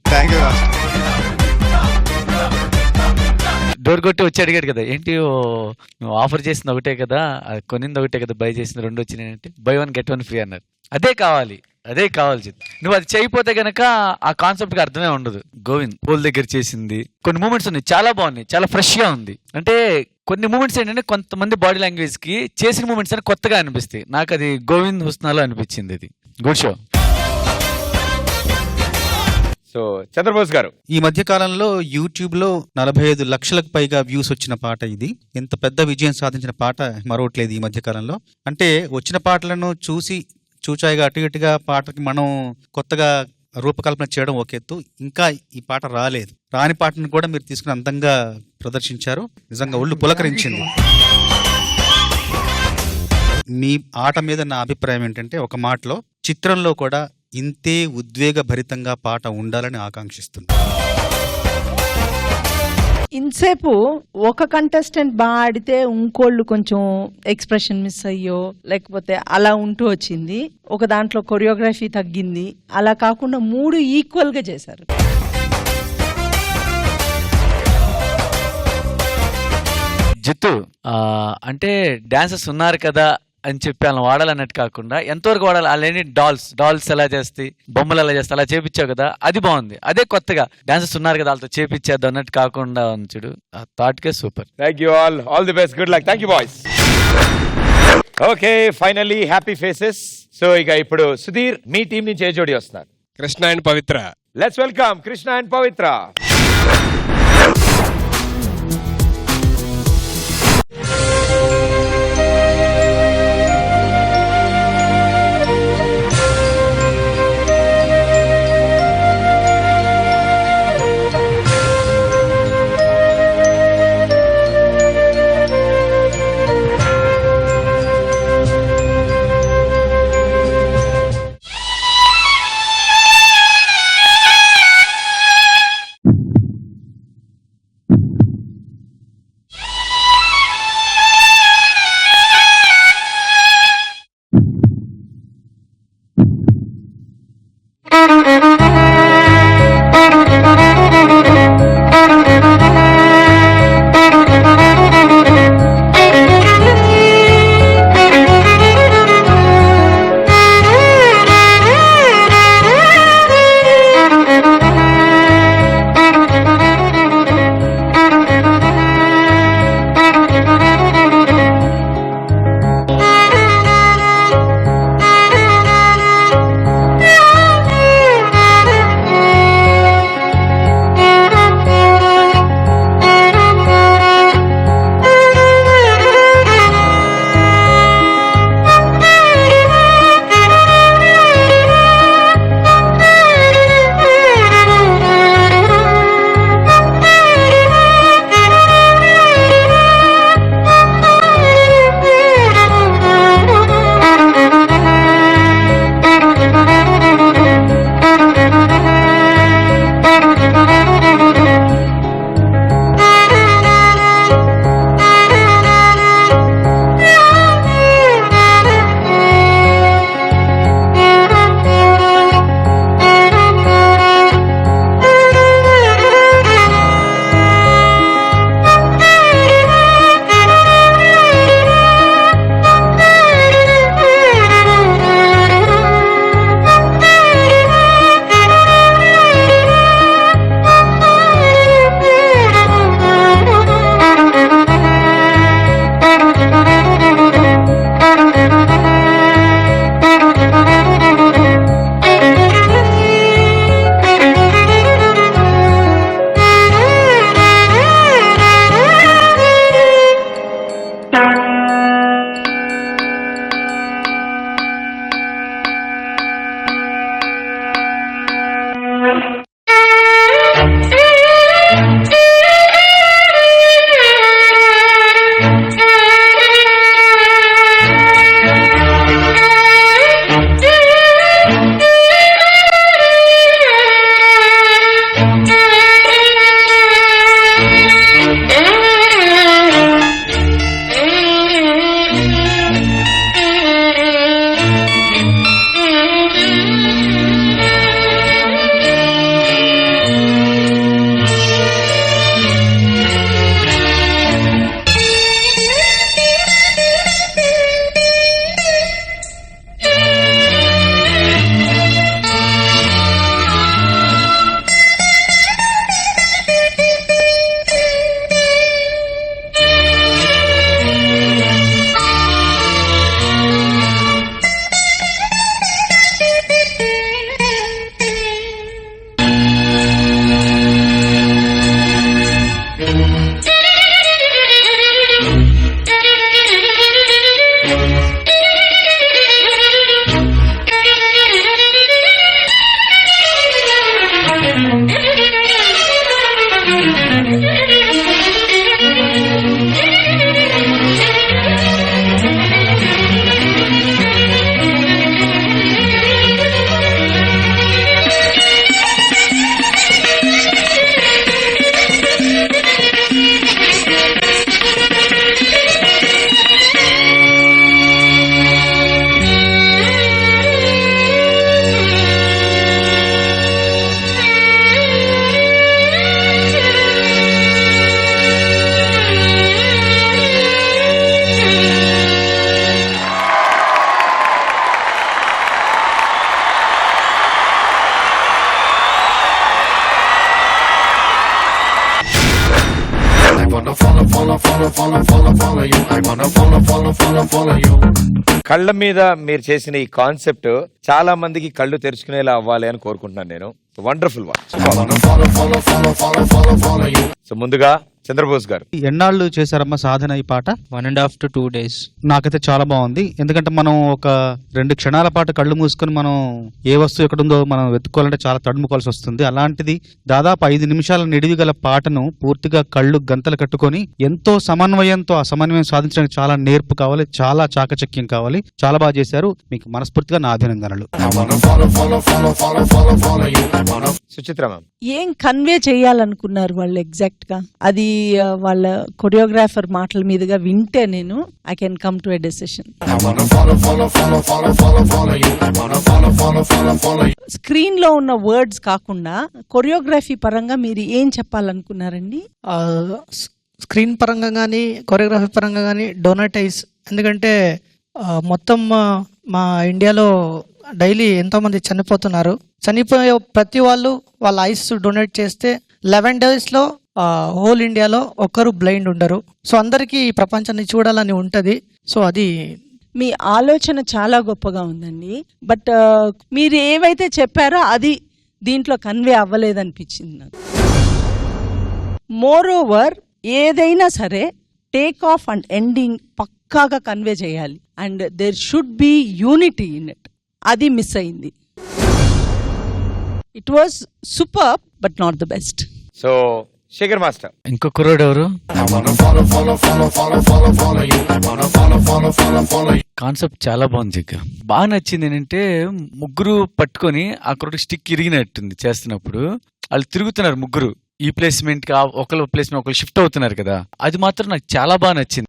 డోర్ కొట్టి వచ్చి అడిగాడు కదా, ఏంటి నువ్వు ఆఫర్ చేసింది ఒకటే కదా, కొనింది ఒకటే కదా, బై చేసింది రెండు వచ్చినాయి అంటే buy 1 get 1 ఫ్రీ అన్నారు. అదే కావాలి జిత్. నువ్వు అది చేయకపోతే గనక ఆ కాన్సెప్ట్ కి అర్థమే ఉండదు. గోవింద్ పోల్ దగ్గర చేసింది కొన్ని మూమెంట్స్ ఉన్నాయి, చాలా బాగున్నాయి, చాలా ఫ్రెష్ గా ఉంది. అంటే కొన్ని మూమెంట్స్ ఏంటంటే కొంతమంది బాడీ లాంగ్వేజ్ కి చేసిన మూమెంట్స్ అని కొత్తగా అనిపిస్తాయి. నాకు అది గోవింద్ హుస్నాలో అనిపించింది. అది గుడ్ షో. సో చంద్రబోస్ గారు, ఈ మధ్య కాలంలో యూట్యూబ్ లో 45 లక్షలకు పైగా వ్యూస్ వచ్చిన పాట ఇది. ఎంత పెద్ద విజయం సాధించిన పాట మరొకట్లేదు ఈ మధ్య కాలంలో. అంటే వచ్చిన పాటలను చూసి చూచాయిగా అటు ఇటుగా పాటకి మనం కొత్తగా రూపకల్పన చేయడం ఒక ఎత్తు, ఇంకా ఈ పాట రాలేదు. రాని పాటను కూడా మీరు తీసుకుని అందంగా ప్రదర్శించారు. నిజంగా ఒళ్ళు పులకరించింది. మీ ఆట మీద నా అభిప్రాయం ఏంటంటే, ఒక మాటలో చిత్రంలో కూడా ఇంతే ఉద్వేగభరితంగా పాట ఉండాలని ఆకాంక్షిస్తున్నాను. ఇంతసేపు ఒక కంటెస్టెంట్ బాగా ఆడితే ఇంకోళ్ళు కొంచెం ఎక్స్ప్రెషన్ మిస్ అయ్యో లేకపోతే అలా ఉంటూ వచ్చింది. ఒక దాంట్లో కొరియోగ్రఫీ తగ్గింది. అలా కాకుండా 3 ఈక్వల్ గా చేశారు. జిత్తు అంటే డాన్సర్స్ ఉన్నారు కదా అని చెప్పి అలా వాడాలన్నట్టు కాకుండా ఎంతవరకు వాడాలి, అలానే డాల్స్ ఎలా చేస్తాయి, బొమ్మలు ఎలా చేస్తాయి, అలా చేపించావు కదా, అది బాగుంది. అదే కొత్తగా డాన్సర్స్ ఉన్నారు కదా వాళ్ళతో చేపించేద్దాం అన్నట్టు కాకుండా చూడు, ఆ థాట్ కే super. Thank you all the best, good luck. Thank you boys. Okay, finally happy faces. So ఇక ఇప్పుడు సుధీర్, మీ టీం నుంచి ఏ జోడి వస్తున్నారు? Krishna and Pavitra. Let's welcome Krishna and Pavitra. కళ్ళ మీద మీరు చేసిన ఈ కాన్సెప్ట్ చాలా మందికి కళ్ళు తెరుచుకునేలా అవ్వాలి అని కోరుకుంటున్నాను నేను. Wonderful one. సో ముందుగా చంద్రబోస్ గారు, ఎన్నాళ్ళు చేశారమ్మా సాధన ఈ పాట? 1.5 to 2 days. నాకైతే చాలా బాగుంది. ఎందుకంటే మనం ఒక 2 క్షణాల పాటు కళ్ళు మూసుకొని మనం ఏ వస్తువు ఎక్కడుందో మనం వెతుక్కోవాలంటే చాలా తడుముకోవాల్సి వస్తుంది. అలాంటిది దాదాపు 5 నిమిషాల నిడివి గల పాటను పూర్తిగా కళ్ళు గంతలు కట్టుకొని ఎంతో సమన్వయంతో ఆ సమన్వయం సాధించడానికి చాలా నేర్పు కావాలి, చాలా చాకచక్యం కావాలి. చాలా బాగా చేశారు. మీకు మనస్ఫూర్తిగా నా అభినందనలు. సుచిత్ర మ్యామ్, ఏం కన్వే చేయాలనుకున్నారు వాళ్ళు ఎగ్జాక్ట్ గా? అది వాళ్ళ కొరియోగ్రాఫర్ మాటల మీదుగా వింటే నేను I can come to a decision. Screen లో ఉన్న వర్డ్స్ కాకుండా కొరియోగ్రఫీ పరంగా మీరు ఏం చెప్పాలనుకున్నారండి? స్క్రీన్ పరంగా కానీ కొరియోగ్రఫీ పరంగా కానీ డొనేటైజ్. ఎందుకంటే మొత్తం మా ఇండియాలో డైలీ ఎంతోమంది చనిపోతున్నారు. చనిపోయే ప్రతి వాళ్ళు వాళ్ళ ఐస్ డొనేట్ చేస్తే 11 days లో హోల్ ఇండియాలో ఒక్కరు బ్లైండ్ ఉండరు. సో అందరికీ ఈ ప్రపంచాన్ని చూడాలని ఉంటది. సో అది మీ ఆలోచన చాలా గొప్పగా ఉందండి. బట్ మీరు ఏవైతే చెప్పారో అది దీంట్లో కన్వే అవ్వలేదనిపించింది నాకు. మోర్ ఓవర్ ఏదైనా సరే టేక్ ఆఫ్ అండ్ ఎండింగ్ పక్కాగా కన్వే చేయాలి. And there should be unity in it. అది మిస్ అయింది. It was super but not the best. So Shekhar master, ఇంకో కుర్రోడు ఎవరు? కాన్సెప్ట్ చాలా బాగుంది. బాగా నచ్చింది ఏంటంటే ముగ్గురు పట్టుకొని ఆ కుర్రోడు స్టిక్ ఇరిగినట్టుంది చేస్తున్నప్పుడు. వాళ్ళు తిరుగుతున్నారు ముగ్గురు, ఈ ప్లేస్మెంట్ కి ఒకళ్ళ ప్లేస్మెంట్ ఒకళ్ళు షిఫ్ట్ అవుతున్నారు కదా. అది మాత్రం నాకు చాలా బాగా నచ్చింది.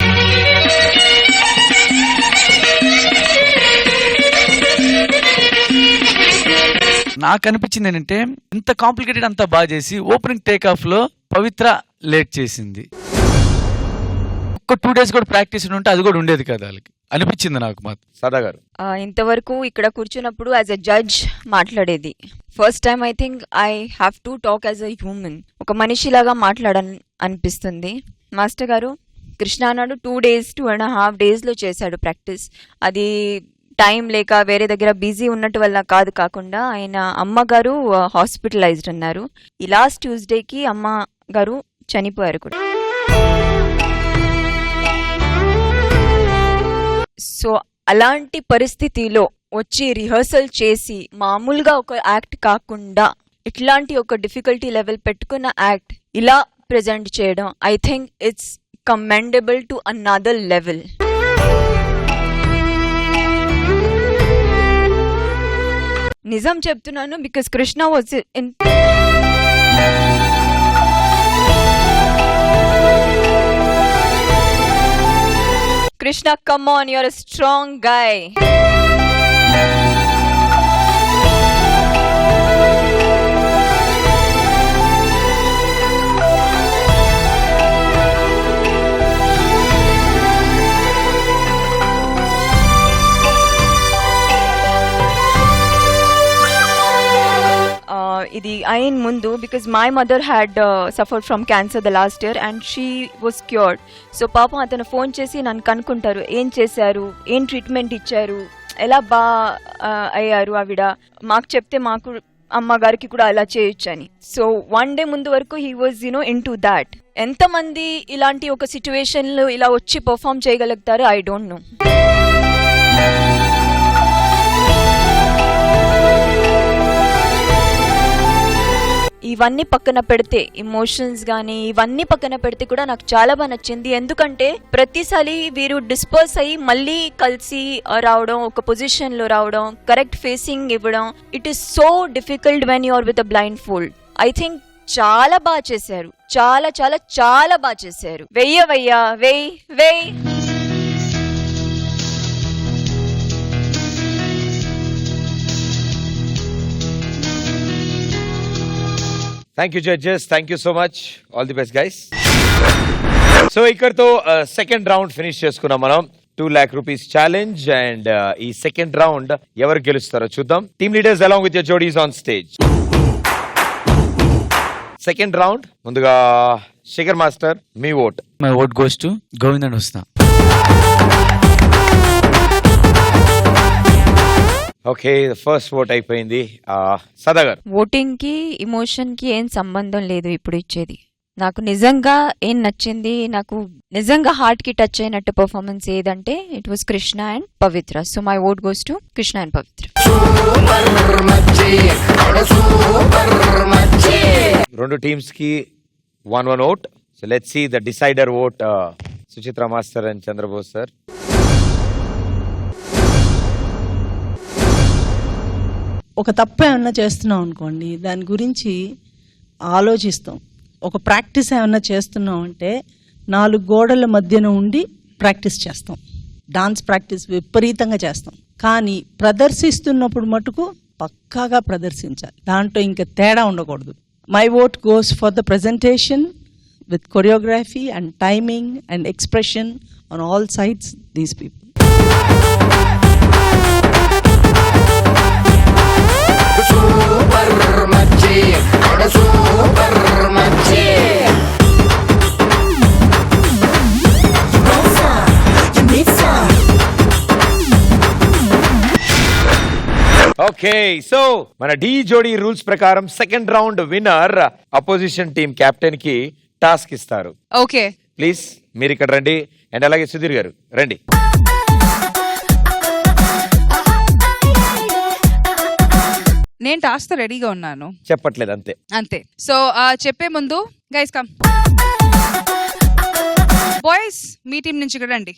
నాకు అనిపించింది ఏంటంటే ఇంత కాంప్లికేటెడ్ అంతా బాగా చేసి ఓపెనింగ్ టేక్ ఆఫ్ లో పవిత్ర లేట్ చేసింది. ఒక 2 days కూడా ప్రాక్టీస్ ఉంటే అది కూడా ఉండేది కదా వాళ్ళకి అనిపించింది నాకు మాత్రం. సదా గారు, ఇంతవరకు ఇక్కడ కూర్చున్నప్పుడు యాజ్ ఎ జడ్జ్ మాట్లాడేది first time. I think I have to talk as a human. ఒక మనిషిలాగా అనిపిస్తుంది. మాస్టర్ గారు, కృష్ణ అన్నాడు 2 days 2.5 days లో చేశాడు ప్రాక్టీస్. అది టైం లేక వేరే దగ్గర బిజీ ఉన్నట్టు వల్ల కాకుండా ఆయన అమ్మగారు హాస్పిటలైజ్డ్ అన్నారు. ఈ లాస్ట్ ట్యూస్డేకి అమ్మ గారు చనిపోయారు కూడా. సో అలాంటి పరిస్థితిలో వచ్చి రిహర్సల్ చేసి మామూలుగా ఒక యాక్ట్ కాకుండా ఇట్లాంటి ఒక డిఫికల్టీ లెవెల్ పెట్టుకున్న యాక్ట్ ఇలా ప్రెజెంట్ చేయడం I think it's commendable to another level. నిజం చెప్తున్నాను, because Krishna was in Krishna, come on, you're a strong guy. ఇది అయిన ముందు because my mother had suffered from cancer the last year and she was cured. So పాపం అతను phone చేసి నన్ను కనుక్కుంటారు, ఏం చేశారు, ఏం ట్రీట్మెంట్ ఇచ్చారు, ఎలా అయ్యారు ఆవిడ, మాకు చెప్తే మాకు అమ్మగారికి కూడా అలా చేయొచ్చని. సో 1 day ముందు వరకు he was in to that. ఎంతమంది ఇలాంటి ఒక సిచ్యువేషన్లో ఇలా వచ్చి పర్ఫామ్ చేయగలుగుతారో ఐ డోంట్ నో. ఇవన్నీ పక్కన పెడితే, ఇమోషన్స్ కానీ ఇవన్నీ పక్కన పెడితే కూడా నాకు చాలా బాగా నచ్చింది. ఎందుకంటే ప్రతిసారి వీరు డిస్పర్స్ అయ్యి మళ్ళీ కలిసి రావడం, ఒక పొజిషన్ లో రావడం, కరెక్ట్ ఫేసింగ్ ఇవ్వడం, it is so difficult when you are with a blind fold. I think చాలా బాగా చేశారు, చాలా చాలా చాలా బాగా చేశారు. వెయ్యి thank you judges, thank you so much, all the best guys. So ఇక్కడతో సెకండ్ రౌండ్ ఫినిష్ చేసుకున్నాం మనం. 2 lakh rupees ఛాలెంజ్. అండ్ ఈ సెకండ్ రౌండ్ ఎవరు గెలుస్తారో చూద్దాం. Team leaders along with your jodis on stage. Second round ముందుగా శేఖర్ మాస్టర్ మీ vote. My vote goes to Govind and Husna. Okay, first vote అయిపోయింది. సదా గారు. ఓటింగ్ కి ఇమోషన్ కి ఏం సంబంధం లేదు ఇప్పుడు ఇచ్చేది. నాకు నిజంగా ఏం నచ్చింది, నాకు నిజంగా హార్ట్ కి టచ్ అయినట్టు పర్ఫార్మెన్స్ ఏదంటే it was Krishna and Pavitra. So my vote goes to Krishna and Pavitra. రెండు టీమ్స్ కి 1-1 vote. So let's see the decider vote. Suchitra master and Chandrabose sir. ఒక తప్పు ఏమన్నా చేస్తున్నాం అనుకోండి, దాని గురించి ఆలోచిస్తాం. ఒక ప్రాక్టీస్ ఏమన్నా చేస్తున్నాం అంటే 4 గోడల మధ్యన ఉండి ప్రాక్టీస్ చేస్తాం. డాన్స్ ప్రాక్టీస్ విపరీతంగా చేస్తాం. కానీ ప్రదర్శిస్తున్నప్పుడు మటుకు పక్కాగా ప్రదర్శించాలి. దాంట్లో ఇంకా తేడా ఉండకూడదు. My vote goes for the presentation with choreography and timing and expression on all sides these people. Okay, so మన డి జోడీ రూల్స్ ప్రకారం second round winner opposition team captain కి టాస్క్ ఇస్తారు. ఓకే, ప్లీజ్ మీరు ఇక్కడ రండి. అండ్ అలాగే సుధీర్ గారు రండి. నేను టాస్క్ తో రెడీగా ఉన్నాను. చెప్పట్లేదు అంతే. అంతే. సో చెప్పే ముందు గైస్ కమ్, బాయ్స్ మీ టీం నుంచి ఇక్కడ రండి.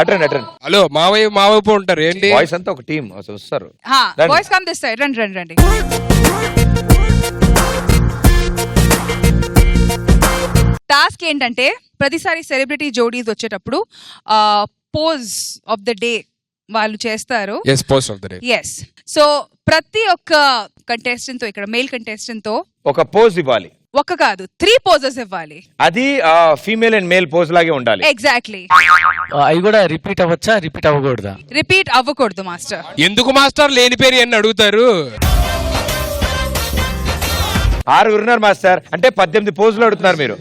Attend attend. హలో, మా వైపు ఉంటారు ఏంటి? బాయ్స్ అంతా ఒక టీం వస్తారు. Boys come this side. రండి రండి రండి. టాస్క్ ఏంటంటే ప్రతిసారి సెలబ్రిటీ జోడీస్ వచ్చేటప్పుడు పోజ్ ఆఫ్ ద డే వాళ్ళు చేస్తారు. ఎస్. సో ప్రతి ఒక్క కంటెస్టెంట్ తో, ఇక్కడ మేల్ కంటెస్టెంట్ తో ఒక పోజ్ ఇవ్వాలి. ఒక్క కాదు 3 పోజెస్ ఇవ్వాలి. అది ఫీమేల్ అండ్ మేల్ పోజ్ లాగే ఉండాలి. ఎగ్జాక్ట్లీ. అవి కూడా రిపీట్ అవ్వచ్చా, రిపీట్ అవ్వకూడదా? రిపీట్ అవ్వకూడదు మాస్టర్. ఎందుకు మాస్టర్ లేని పేరు అని అడుగుతారు? 6 ఉన్నారు మాస్టర్, అంటే 18 పోజులు అడుగుతున్నారు మీరు.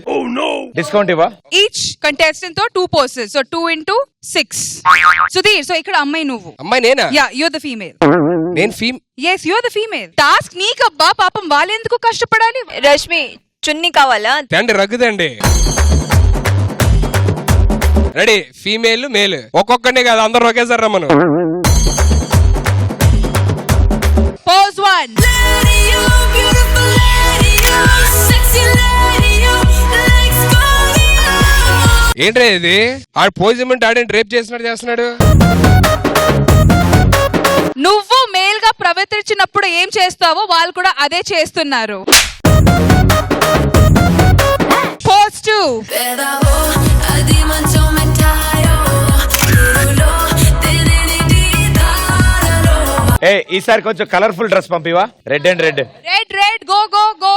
డిస్కౌంట్ ఇవ్వ. ఈచ్ కంటెస్టెంట్ తో 2 poses. So 2 into 6. Sudheer, so ఇక్కడ అమ్మాయి నువ్వు. అమ్మాయి నేనా? Yeah, you are the female. నేను yes, you are the female. Task నీకబ్బా, పాపం వాళ్ళెందుకు కష్టపడాలి? రష్మి, చున్నీ కావాలా? తండ్రి రగ్గుదండి. రెడీ, ఫీమేల్ మేల్ ఒక్కొక్కనే కాదు, అందరూ ఒకేసారి రమ్మను. పోజ్ 1. ఏంట్రా ఇది? ఆడు పోజ్ ఇమ్మంటే ఆడేంటి రేప్ చేస్తున్నాడు. నువ్వు మేల్ గా ప్రవర్తించినప్పుడు ఏం చేస్తావో వాళ్ళు కూడా అదే చేస్తున్నారు. పోజ్ 2. ఈసారి కొంచెం కలర్ఫుల్ డ్రెస్ పంపివా. Red and red. Red go go go.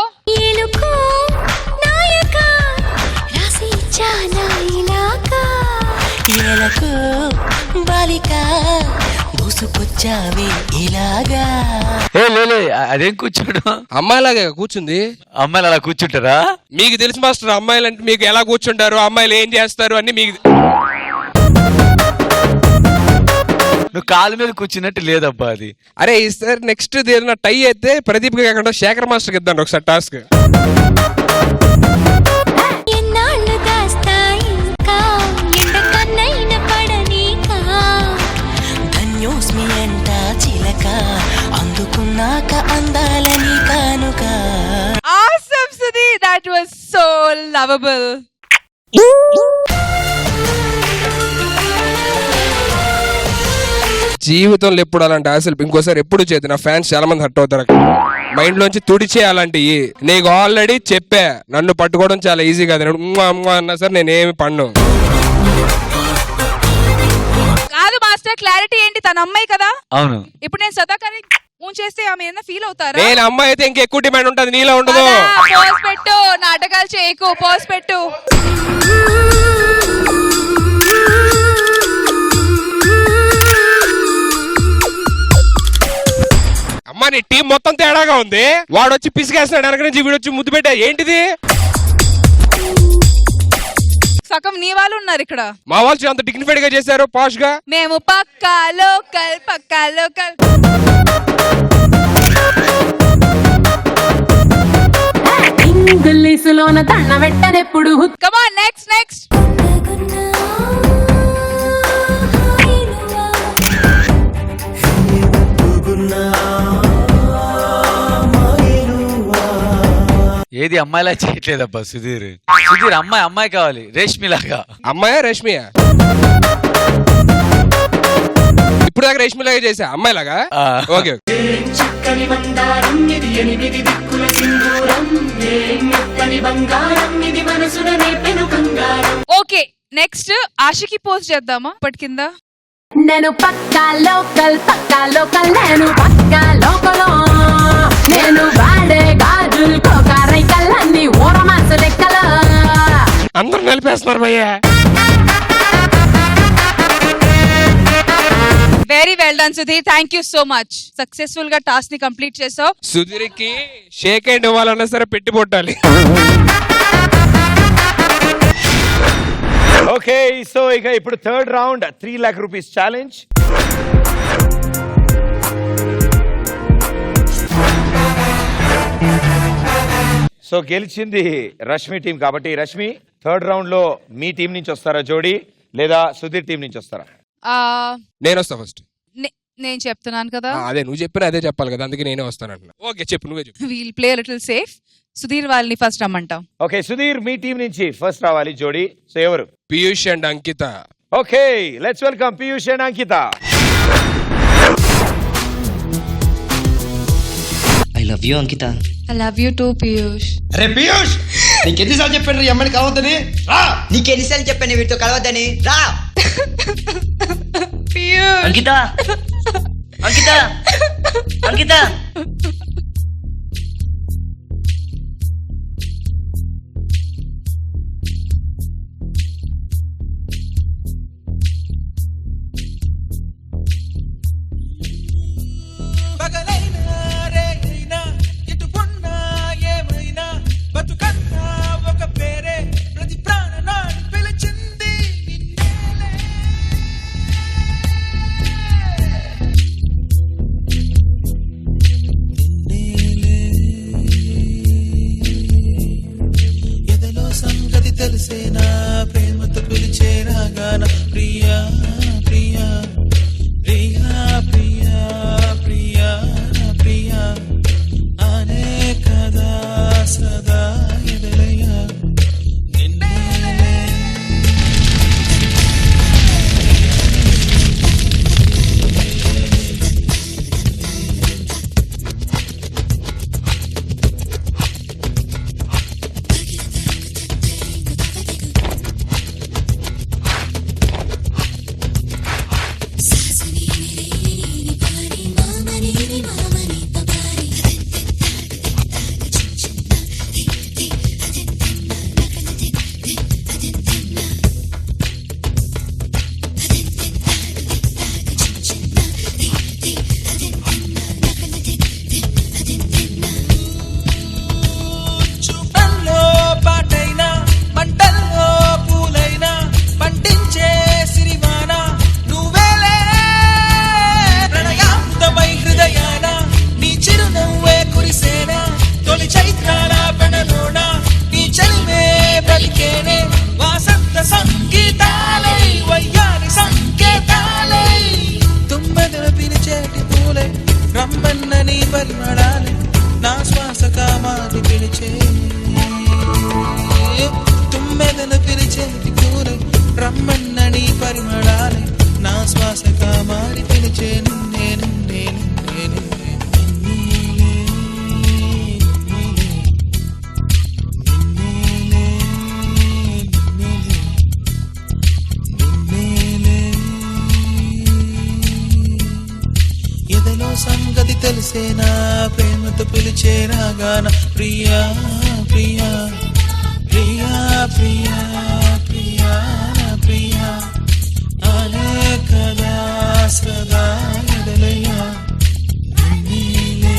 అదేం కూర్చోడు? అమ్మాయిలాగా కూర్చుంది. అమ్మాయిలు అలా కూర్చుంటారా? మీకు తెలుసు మాస్టర్, అమ్మాయిలు అంటే మీకు ఎలా కూర్చుంటారు, అమ్మాయిలు ఏం చేస్తారు అని మీకు. నువ్వు కాలు మీద కూర్చున్నట్టు లేదబ్బా అది. అరే ఈసారి నెక్స్ట్ ఏదైనా టై అయితే ప్రదీప్ కాకుండా శేఖర్ మాస్టర్ ఇద్దాం ఒకసారి టాస్క్. అందుకున్నాక అందాలని కానుక. Awesome, Sudhi. That was so lovable. జీవితంలో ఎప్పుడు అలాంటి ఆశలు ఇంకోసారి ఎప్పుడు చేయదు. నా ఫ్యాన్స్ చాలా మంది హర్ట్ అవుతారు. మైండ్ లోంచి తుడిచే అలాంటివి. నీకు ఆల్రెడీ చెప్పా, నన్ను పట్టుకోవడం చాలా ఈజీ కాదు. అన్నా సార్ నేనేమి పన్ను కాదు మాస్టర్. క్లారిటీ ఏంటి? తన అమ్మాయి కదా. అవును. ఇప్పుడు నేను సదాకాని చేస్తే ఆమె ఏమైనా ఫీల్ అవుతారా? నేను అమ్మాయి అయితే ఇంకెక్కువ డిమాండ్ ఉంటుంది, నీలో ఉండదు. పోజ్ పెట్టు, నాటకాలు చేయకు. పోజ్ పెట్టు. అమ్మా నీ టీం మొత్తం తేడాగా ఉంది. వాడు వచ్చి పిసికేస్తున్నాడు వెనక నుంచి, వీడు వచ్చి ముద్దు పెట్టా. ఏంటిది? సగం నీ వాళ్ళు ఉన్నారు ఇక్కడ. మా వాళ్ళు అంత డిగ్నిఫైడ్ గా చేశారు, పాష్ గా. మేము పక్కా లోకల్, పక్కా లోకల్. ఇంగ్లీషులోన దండ పెట్టనెప్పుడు. Come on, next next. ఏది అమ్మాయిలా చేయట్లేదబ్బా సుధీర్. సుధీర్ అమ్మాయి కావాలి, రేష్మిలాగా. అమ్మాయా రేష్మియా? ఇప్పుడు దాకా రేష్మిలాగా చేసా, అమ్మాయిలాగా. Okay. Okay, next Aashiqui post చేద్దామా ఇప్పటి కింద? నేను పక్కా లోకల్, పక్కా లోకల్, నేను పక్కా లోకల్. నేను వాడే గాజులు కోకారై కళ్ళన్ని ఊరమాస లెక్కలు. అందరు నిలిపేస్తున్నారు భయ్యా. Very well done Sudheer, thank you so much. Successful గా టాస్క్ ని కంప్లీట్ చేసావు. సుధీర్ కి షేక్ హ్యాండ్ ఇవ్వాలన్నా సరే పెట్టి పొట్టాలి. ఓకే, సో ఇక ఇప్పుడు third round 3 lakh rupees challenge. So గెలిచింది రష్మి టీం కాబట్టి, రష్మి థర్డ్ రౌండ్ లో మీ టీం నుంచి వస్తారా జోడీ, లేదా సుధీర్ టీం నుంచి వస్తారా? నేను వస్తా ఫస్ట్. నేను చెప్తున్నాను కదా. అదే నువ్వు చెప్పిన అదే చెప్పాలి కదా, అందుకే నేనే వస్తానంటున్నా. ఓకే చెప్పు, నువ్వే చెప్పు. We'll play little safe. Sudheer వాళ్ళని ఫస్ట్ రమ్మంటాం. ఓకే, సుధీర్ మీ టీం నుంచి ఫస్ట్ రావాలి జోడీ. సో ఎవరు? Piyush and Ankita. Okay, let's welcome Piyush and Ankita. I love you Ankita. I love you too Piyush. అరే పీయూష్, నీకెన్నిసార్లు చెప్పాను ఈ అమ్మాయిని కలవద్దని? రా. నీకెన్నిసార్లు చెప్పాను వీటితో కలవద్దని? రా. పీయూష్. అంకిత, అంకిత, అంకిత. తెలిసేనా ప్రేమతో పిలిచేనా గాన ప్రియా ప్రియా ప్రియా ప్రియా ప్రియా ప్రియా అనే కదా సదా ఎదలయ్యా నిన్నే. పరిమళాలే నా శ్వాస కామాది పిలిచే తుమ్మెదను పిలిచేటి పూలే రమ్మన్నని పరిమళాలే నా శ్వాస కామాది పిలిచే నిన్నే నిన్నే నిన్నే ఎదలో సంగతి తెలిసేనా ప్రేమతో పిలిచేనా గాన ప్రియా ప్రియా ప్రియా ప్రియా ప్రియా ప్రియా అనే కదా సదా ఎదలయ్యా నీలే.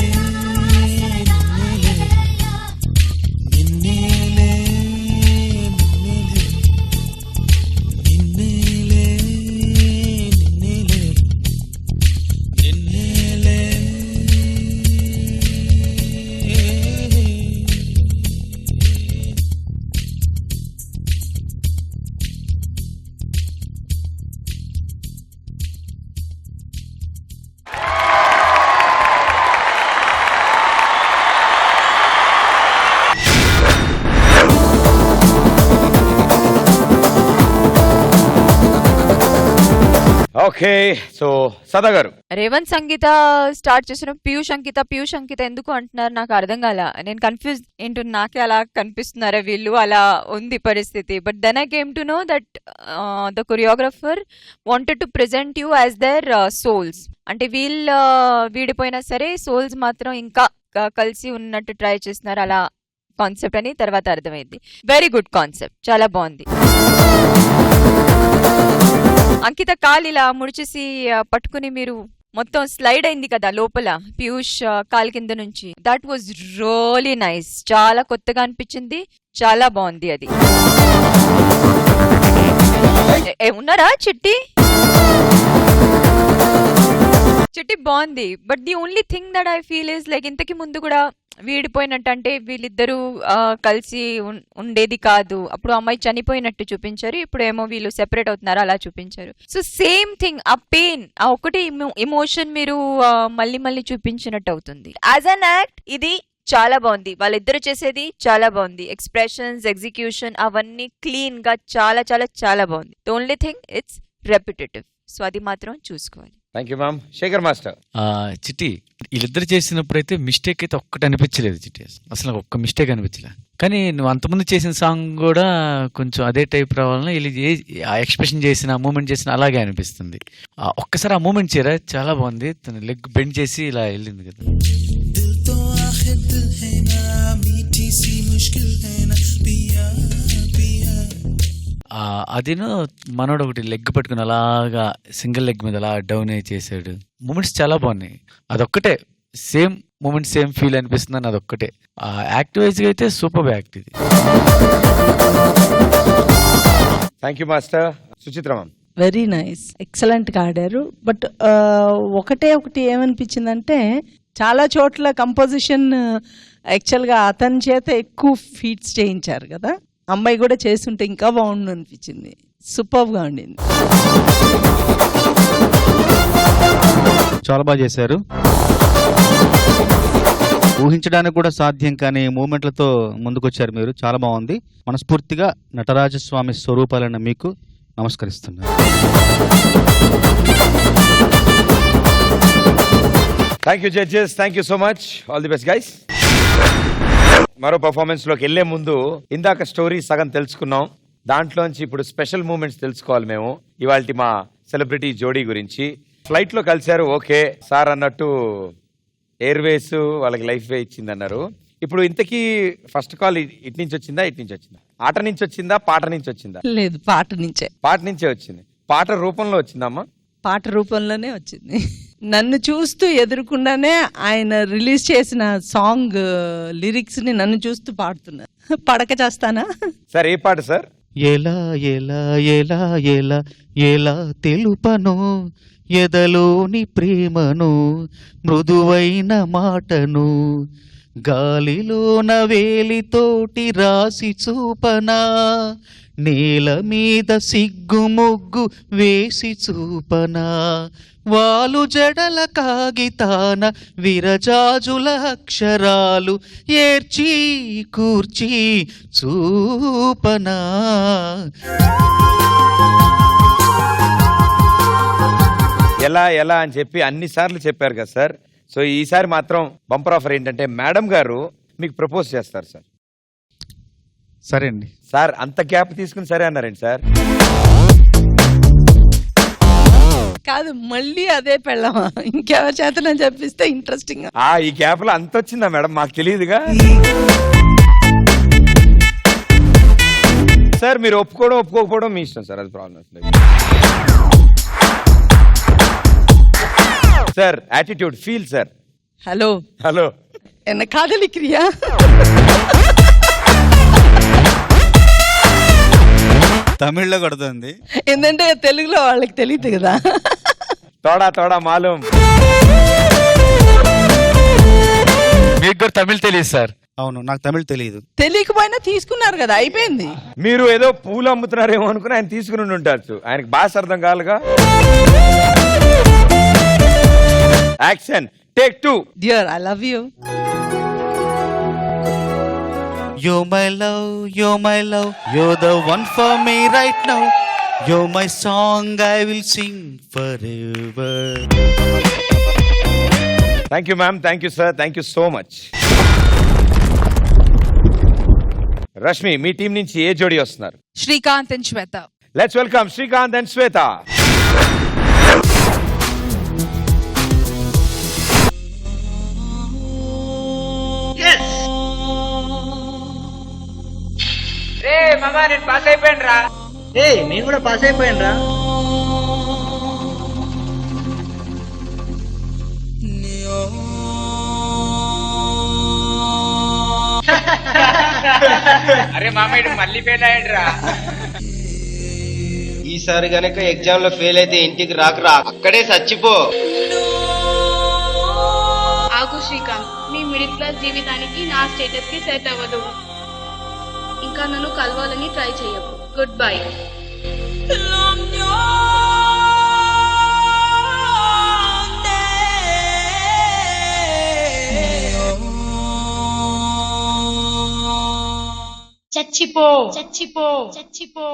ఓకే, సో సదా గారు. రేవంత్ సంగీత స్టార్ట్ చేసిన పీయూష్ అంకిత ఎందుకు అంటున్నారు నాకు అర్థం కాల. నేను కన్ఫ్యూజ్ ఏంటో, నాకే అలా కనిపిస్తున్నారా వీళ్ళు, అలా ఉంది పరిస్థితి. But then I came to know that the choreographer wanted to present you as their souls. అంటే వీళ్ళు వీడిపోయినా సరే సోల్స్ మాత్రం ఇంకా కలిసి ఉన్నట్టు ట్రై చేస్తున్నారు, అలా కాన్సెప్ట్ అని తర్వాత అర్థమైంది. వెరీ గుడ్ కాన్సెప్ట్, చాలా బాగుంది. అంకిత కాలు ఇలా ముడిచేసి పట్టుకుని మీరు మొత్తం స్లైడ్ అయింది కదా లోపల పీయూష్ కాలు కింద నుంచి. దట్ వాజ్ రియల్లీ నైస్, చాలా కొత్తగా అనిపించింది, చాలా బాగుంది అది. ఉన్నారా చిట్టి బాగుంది. But the only thing that I feel is like ఇంతకి ముందు కూడా వీడిపోయినట్టు, అంటే వీళ్ళిద్దరూ కలిసి ఉండేది కాదు. అప్పుడు అమ్మాయి చనిపోయినట్టు చూపించారు, ఇప్పుడు ఏమో వీళ్ళు సెపరేట్ అవుతున్నారు అలా చూపించారు. సో సేమ్ థింగ్, ఆ పెయిన్, ఆ ఒకటి ఎమోషన్ మీరు మళ్ళీ చూపించినట్టు అవుతుంది. యాజ్ అన్ యాక్ట్ ఇది చాలా బాగుంది, వాళ్ళిద్దరు చేసేది చాలా బాగుంది. ఎక్స్ప్రెషన్స్, ఎగ్జిక్యూషన్ అవన్నీ క్లీన్ గా చాలా చాలా చాలా బాగుంది. The only thing it's repetitive, so అది మాత్రం చూసుకోవాలి. Thank you ma'am. Shekhar master. Chitti వీళ్ళిద్దరు చేసినప్పుడు అయితే మిస్టేక్ అయితే ఒక్కటి అనిపించలేదు చిట్టి, అసలు ఒక్క మిస్టేక్ అనిపించలేదు. కానీ నువ్వు అంతకుముందు చేసిన సాంగ్ కూడా కొంచెం అదే టైప్ రావాలన్నా వీళ్ళు ఆ ఎక్స్ప్రెషన్ చేసిన, మూమెంట్ చేసిన అలాగే అనిపిస్తుంది. ఒక్కసారి ఆ మూమెంట్ చేయరా, చాలా బాగుంది. తన లెగ్ బెండ్ చేసి ఇలా వెళ్ళింది కదా. అదిను మనోడు ఒకటి లెగ్ పట్టుకుని అలాగా సింగిల్ లెగ్ మీద అలా డౌన్ అయ్యి చేసాడు. మూమెంట్స్ చాలా బాగున్నాయి. అదొక్కటే సేమ్ మూమెంట్, సేమ్ ఫీల్ అనిపిస్తుంది అని అదొక్కటే. యాక్ట్ వైజ్ గా అయితే సూపర్ యాక్ట్ ఇది. Thank you master. Suchitra ma'am. Very nice, excellent గా ఆడారు. బట్ ఒకటి ఏమనిపించిందంటే చాలా చోట్ల కంపోజిషన్ యాక్చువల్ గా అతని చేత ఎక్కువ ఫీట్స్ చేయించారు కదా, అమ్మాయి కూడా చేస్తుంటే ఇంకా బాగుండు అనిపించింది. సూపర్ గా ఉండింది, చాలా బాగా చేశారు. ఊహించడానికి కూడా సాధ్యం కాని మూమెంట్లతో ముందుకొచ్చారు మీరు, చాలా బాగుంది. మనస్ఫూర్తిగా నటరాజస్వామి స్వరూపాలైన మీకు నమస్కరిస్తున్నాను. Thank you judges, thank you so much. All the best guys. మరో పర్ఫార్మెన్స్ లోకి వెళ్లే ముందు ఇందాక స్టోరీ సగం తెలుసుకున్నాం, దాంట్లోంచి ఇప్పుడు స్పెషల్ మూమెంట్స్ తెలుసుకోవాలి మేము. ఇవాళ మా సెలబ్రిటీ జోడీ గురించి. ఫ్లైట్ లో కలిశారు, ఓకే సార్ అన్నట్టు ఎయిర్వేస్ వాళ్ళకి లైఫ్ వే ఇచ్చింది అన్నారు. ఇప్పుడు ఇంతకీ ఫస్ట్ కాల్ ఇటు నుంచి వచ్చిందా, ఇటు నుంచి వచ్చిందా, ఆట నుంచి వచ్చిందా, పాట నుంచి వచ్చిందా? లేదు, పాట నుంచే వచ్చింది. పాట రూపంలో వచ్చిందమ్మా? పాట రూపంలోనే వచ్చింది. నన్ను చూస్తూ ఎదురుకుండానే ఆయన రిలీజ్ చేసిన సాంగ్ లిరిక్స్ ని నన్ను చూస్తూ పాడుతున్నారు. పడక చేస్తానా సార్? ఏ పాట సార్? ఎలా ఎలా ఎలా ఎలా ఎలా తెలుపను ఎదలోని ప్రేమను, మృదువైన మాటను, గాలిలోన వేలితోటి రాసి చూపనా, నేల మీద సిగ్గు ముగ్గు వేసి చూపనా, వాలు జడల కాగితాన విరజాజుల అక్షరాలు ఏర్చి కూర్చి చూపనా. ఎలా ఎలా అని చెప్పి అన్ని సార్లు చెప్పారు కదా సార్. సో ఈసారి మాత్రం బంపర్ ఆఫర్ ఏంటంటే మేడం గారు మీకు ప్రపోజ్ చేస్తారు సార్. సరే అండి సార్. అంత గ్యాప్ తీసుకుని సరే అన్నారండి సార్. కాదు, మళ్ళీ అదే పెళ్ళమా, ఇంకెవరి చేతనని చెప్పిస్తే ఇంట్రెస్టింగ్. ఈ గ్యాప్ లో అంత వచ్చిందా మేడం? మాకు తెలియదుగా సార్. మీరు ఒప్పుకోవడం ఒప్పుకోకపోవడం మీ ఇష్టం సార్, అది ప్రాబ్లం లేదు sir. Attitude feel sir. Hello hello ఎన్న కాదలిక్రియా? తమిళ్లో కొడుతుంది, ఏంటంటే తెలుగులో వాళ్ళకి తెలియదు కదా. తోడా తోడా మాలూం. మీకు కూడా తమిళ్ తెలియదు సార్? అవును, నాకు తమిళ్ తెలియదు. తెలియకపోయినా తీసుకున్నారు కదా, అయిపోయింది. మీరు ఏదో పూలు అమ్ముతున్నారేమో అనుకుని ఆయన తీసుకుని ఉంటారు, ఆయనకి భాష అర్థం కాలుగా. Action take 2. Dear, I love you. You're my love, you're the one for me right now. You're my song, I will sing forever. Thank you ma'am, thank you sir, thank you so much. Rashmi, మీ team నుంచి ఏ జోడీ వస్తున్నారు? Srikanth and Swetha. Let's welcome Srikanth and Swetha. రే మామా, నేను pass అయిపోయాను రా. నేను కూడా పాస్ అయిపోయాను రా. అరే మామయ్య మళ్ళీ ఫెయిల్ అయ్యాడు రా. ఈసారి గనక ఎగ్జామ్ లో ఫెయిల్ అయితే ఇంటికి రాకురా, అక్కడే చచ్చిపో. ఆగు శ్రీకాంత్, నీ మిడిల్ క్లాస్ జీవితానికి నా స్టేటస్ కి సెట్ అవ్వదు. ఇంకా నన్ను కలవాలని ట్రై చేయకు. Good bye. చచ్చిపో చచ్చిపో చచ్చిపో.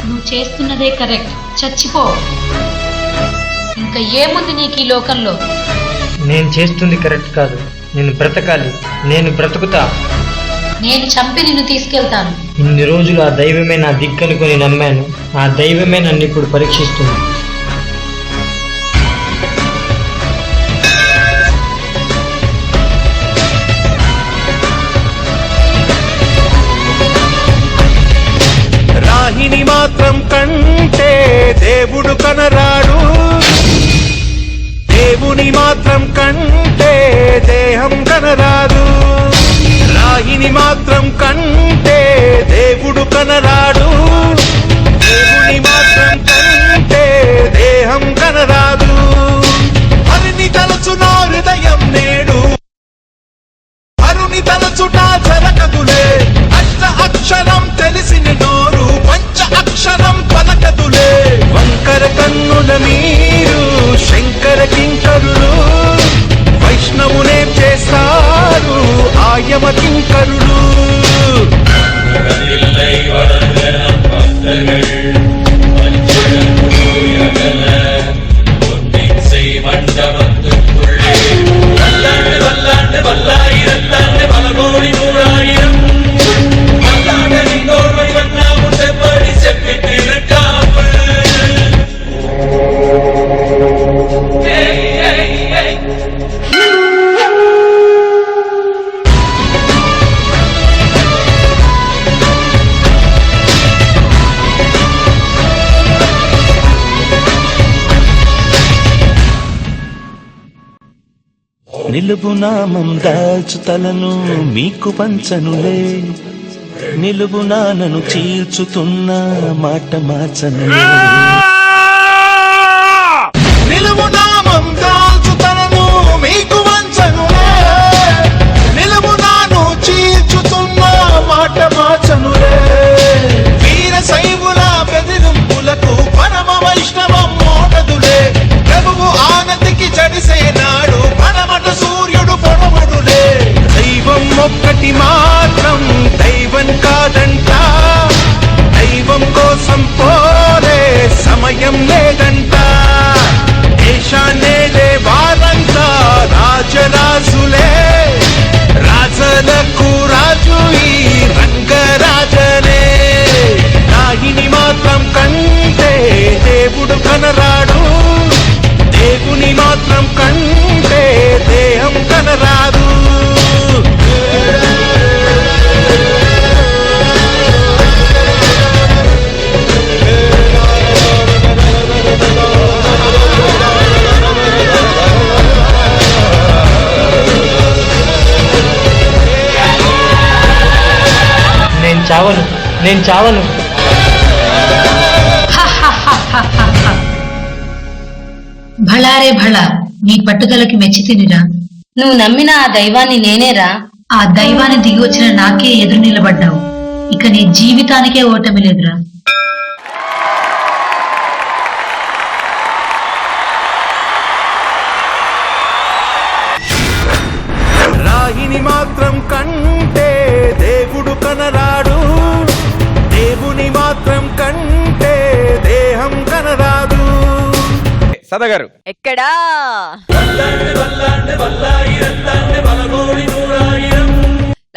నువ్వు చేస్తున్నదే కరెక్ట్. చచ్చిపో. ఇంకా ఏముంది నీకు ఈ లోకంలో? నేను చేస్తుంది కరెక్ట్ కాదు, నేను బ్రతకాలి, నేను బ్రతుకుతా. నేను చంపి నిన్ను తీసుకెళ్తాను. ఇన్ని రోజులు ఆ దైవమే నా దిక్కనుకొని నమ్మాను, ఆ దైవమే నన్ను ఇప్పుడు పరీక్షిస్తుంది. రాహిని మాత్రం కంటే దేవుడు కనరాడు, దేవుని మాత్రం కంటే దేహం కనరాదు. రాహిని మాత్రం కంటే దేవుడు కనరాడు, దేవుని మాత్రం కంటే దేహం కనరాదు. హరిని తలచున హృదయం నేడు, హరుని తలచుట జరగదులే. అష్ట అక్షరం తెలిసిన నోరు పంచ అక్షరం పలకదులే. వంకర కన్నుల మీరు శంకర కింకరులు, వైష్ణవునే చేస్తారు ఆయమ కింకరులు. నిలుపు నామం దాల్చు తలను మీకు పంచనులే, నిలుపు నానను చీల్చుతున్న మాట మార్చనులే. నిలుపు నామం దాల్చు తలను మీకు వంచనులే, నిలుపు నాను చీల్చుతున్న మాట మార్చనులే. వీర శైవుల బెదిరింపులకు పరమ వైష్ణవం మోటదులే. ప్రభువు ఆనతికి జడిసేనాడు పరమట సూర్యుడు పొడవుడులే. దైవం ఒక్కటి మాత్రం దైవం కాదంట, దైవం కోసం పోలే సమయం లేదంట. దేశాన్నేలే వారంతా రాజరాజులే, రాజలకు రాజు ఈ రంగరాజనే. రాహిని మాత్రం కంటే దేవుడు కనరాడు, దేవుని మాత్రం కంటే దేహం కనరాదు. నేను చావను, నేను చావను. భళారే భళ, నీ పట్టుదలకి మెచ్చి తినిరా. నువ్వు నమ్మిన ఆ దైవాన్ని నేనేరా. ఆ దైవాన్ని దిగి వచ్చిన నాకే ఎదురు నిలబడ్డావు. ఇక నీ జీవితానికే ఓటమి లేదురా. రాహిని మాత్రం కంటే దేవుడు కనరాడు, దేవుని మాత్రం కంటే సదా గారు. ఎక్కడా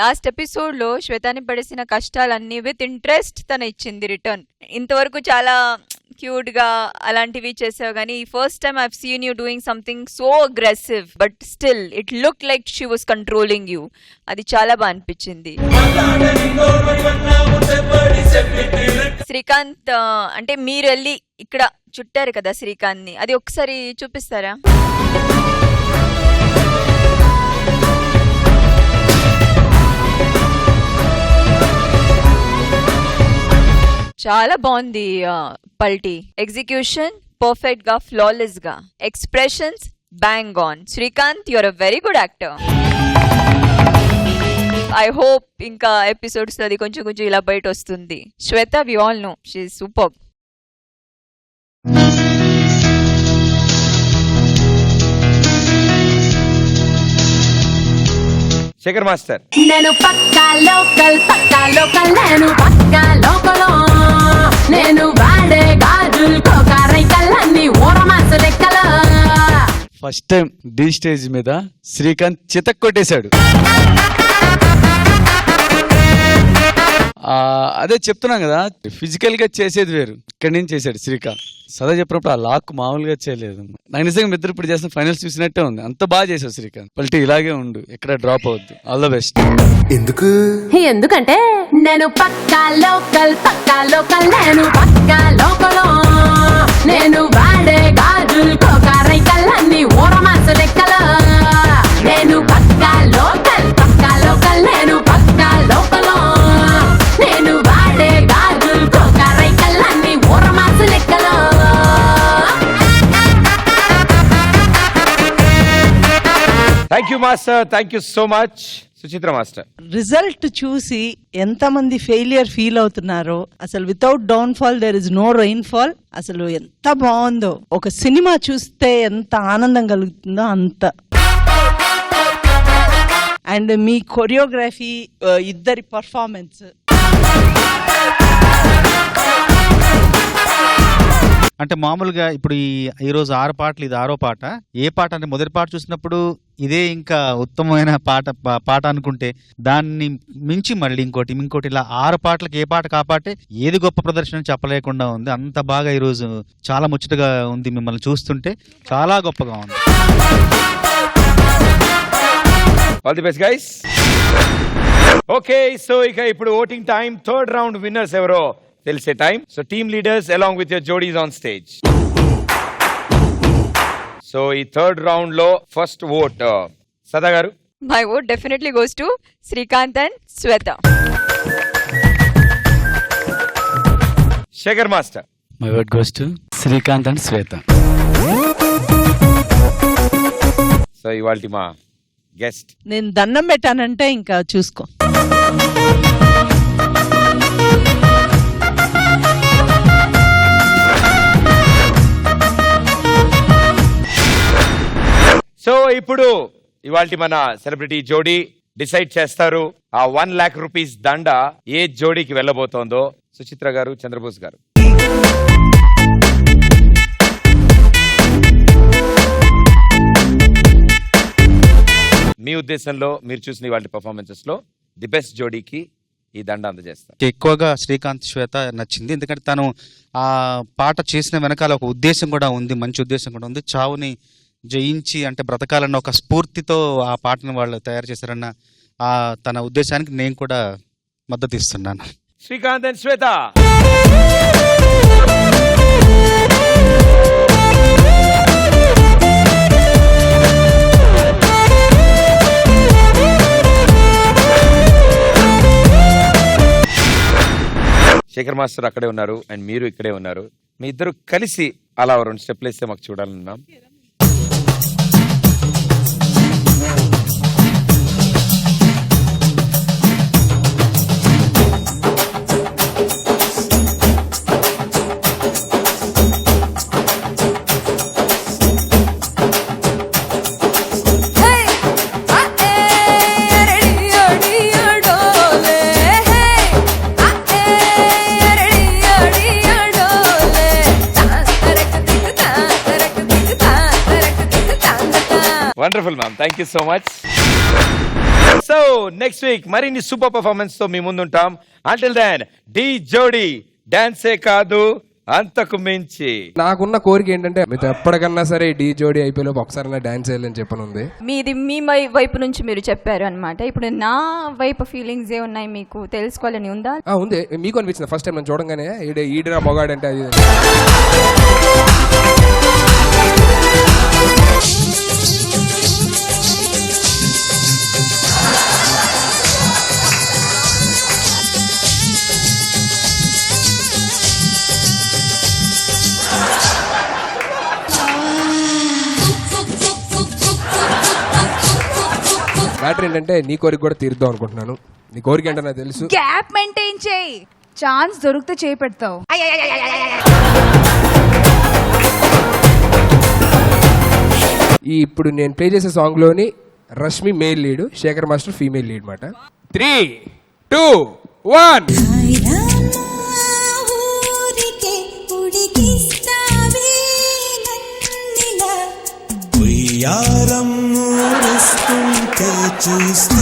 లాస్ట్ ఎపిసోడ్ లో శ్వేతాని పడేసిన కష్టాలన్నీ విత్ ఇంట్రెస్ట్ తన ఇచ్చింది రిటర్న్. ఇంతవరకు చాలా క్యూట్ గా అలాంటివి చేసావు కానీ first time I've seen you doing something so aggressive but still it look like she was controlling you. అది చాలా బాగా అనిపించింది. శ్రీకాంత్ అంటే మీరు వెళ్ళి ఇక్కడ చుట్టారు కదా శ్రీకాంత్ ని, అది ఒకసారి చూపిస్తారా? చాలా బాగుంది పల్టీ. ఎగ్జిక్యూషన్ పర్ఫెక్ట్ గా, ఫ్లాలెస్ గా, expressions bang on. Srikanth your a very good actor. I hope ఇంకా ఎపిసోడ్స్ అది కొంచెం కొంచెం ఇలా బయట వస్తుంది. Swetha we all know she is super. Shekhar master. నేను పక్కా లోకల్ నేను పక్కా లోకల్, నేను వాడే గాజుల్ కోకారైకల్లన్నీ ఓరమాస లెక్కల. ఫస్ట్ టైం డి స్టేజ్ మీద శ్రీకాంత్ చితక్ కొట్టేశాడు. అదే చెప్తున్నాం కదా, ఫిజికల్ గా చేసేది వేరు, ఇక్కడి నుంచి చేశాడు శ్రీకాంత్. సదా చెప్పినప్పుడు ఆ లాక్ మామూలుగా చేయలేదు. నాకు నిజంగా మిద్దరు ఇప్పుడు చేసిన ఫైనల్స్ చూసినట్టే ఉంది. అంత బాగా చేశావు శ్రీకాంత్. పల్టీ ఇలాగే ఉండు, ఎక్కడ డ్రాప్ అవద్దు. All the best. ఎందుకంటే నేను పక్కా లోకల్ నేను పక్కా లోకల్, నేను వాడే గాజుల్ కోకారైకల్లన్నీ ఓరమాస లెక్కల. నేను పక్కా లోకల్ నేను పక్కా లోకల్, నేను వాడే గాజుల్ కోకారైకల్లన్నీ ఓరమాస లెక్కల. Thank you master, thank you so much. Suchitra master. Result చూసి ఎంతమంది ఫెయిలియర్ ఫీల్ అవుతున్నారో, అసలు without downfall there is no rainfall. అసలు ఎంత బాగుందో, ఒక సినిమా చూస్తే ఎంత ఆనందం కలుగుతుందో అంత. అండ్ మీ కొరియోగ్రఫీ, ఇద్దరి పర్ఫార్మెన్స్. అంటే మామూలుగా ఇప్పుడు ఈ రోజు 6 పాటలు, ఇది 6వ పాట. ఏ పాట అంటే మొదటి పాట చూసినప్పుడు ఇదే ఇంకా ఉత్తమమైన పాట అనుకుంటే దాన్ని మించి మళ్ళీ ఇంకోటి ఇలా 6 పాటలకు ఏ పాట కాపాటే ఏది గొప్ప ప్రదర్శన చెప్పలేకుండా ఉంది. అంత బాగా ఈరోజు చాలా ముచ్చటగా ఉంది. మిమ్మల్ని చూస్తుంటే చాలా గొప్పగా ఉంది. All the best guys. Okay, so ఇక ఇప్పుడు voting time. Third round winners ఎవరో తెలిసే time. So team leaders along with your jodis on stage. So ఈ థర్డ్ రౌండ్ లో first vote Sada garu. My vote definitely goes to Srikanth and Shweta. Shekhar master. My vote goes to Srikanth and Swetha. So ఇవాల్టి మా guest. నేను దండం పెట్టానంటే ఇంకా చూసుకో. సో ఇప్పుడు ఇవాల్టి మన సెలబ్రిటీ జోడీ డిసైడ్ చేస్తారు ఆ 1 lakh రూపీస్ దండ ఏ జోడీకి వెళ్ళబోతోందో. సుచిత్ర గారు, చంద్రబోస్ గారు. మీ ఉద్దేశంలో మీరు చూసిన ఇవాల్టి పర్ఫార్మెన్సెస్ లో ది బెస్ట్ జోడీకి ఈ దండ అందజేస్తారు. ఎక్కువగా శ్రీకాంత్ శ్వేత నచ్చింది. ఎందుకంటే తను ఆ పాట చేసిన వెనకాల ఒక ఉద్దేశం కూడా ఉంది, మంచి ఉద్దేశం కూడా ఉంది. చావుని జయించి అంటే బ్రతకాలన్న ఒక స్ఫూర్తితో ఆ పాటను వాళ్ళు తయారు చేశారన్న తన ఉద్దేశానికి నేను కూడా మద్దతు ఇస్తున్నాను. Srikanth and Shweta. Shekhar master అక్కడే ఉన్నారు అండ్ మీరు ఇక్కడే ఉన్నారు. మీ ఇద్దరు కలిసి అలా 2 స్టెప్లు వేస్తే మాకు చూడాలన్నాం. Wonderful ma'am, thank you so much. So next week మరిన్ని సూపర్ పర్ఫార్మెన్స్ తో మీ ముందుంటాం. అంటిల్ దెన్ డి జోడీ డాన్సే కాదు అంతకు మించి. నాకున్న కోరిక ఏంటంటే మీతో ఎప్పటికన్నా సరే డి జోడీ అయిపోయేలోపు ఒకసారి డాన్స్ చేయాలని చెప్పని ఉంది. మీది మీ వైపు నుంచి మీరు చెప్పారు అన్నమాట. ఇప్పుడు నా వైపు ఫీలింగ్స్ ఏ ఉన్నాయి మీకు తెలుసుకోవాలని ఉందా? ఉంది. మీకు అనిపించింది ఫస్ట్ టైం నేను చూడంగానే ఈడరా మొగాడంటే అది మ్యాటర్ ఏంటంటే నీ కోరిక కూడా తీరుద్దాం అనుకుంటున్నాను. నీ కోరిక ఏంటో నాకు తెలుసు. గ్యాప్ మెయింటైన్ చేయి, ఛాన్స్ దొరికితే చేపెడతావు. ఇప్పుడు నేను ప్లే చేసే సాంగ్ లోని Rashmi male lead, Shekhar master female lead మాట. 3, 2, 1. ఉయ్యారం ఊరుస్తుంటే చూస్తా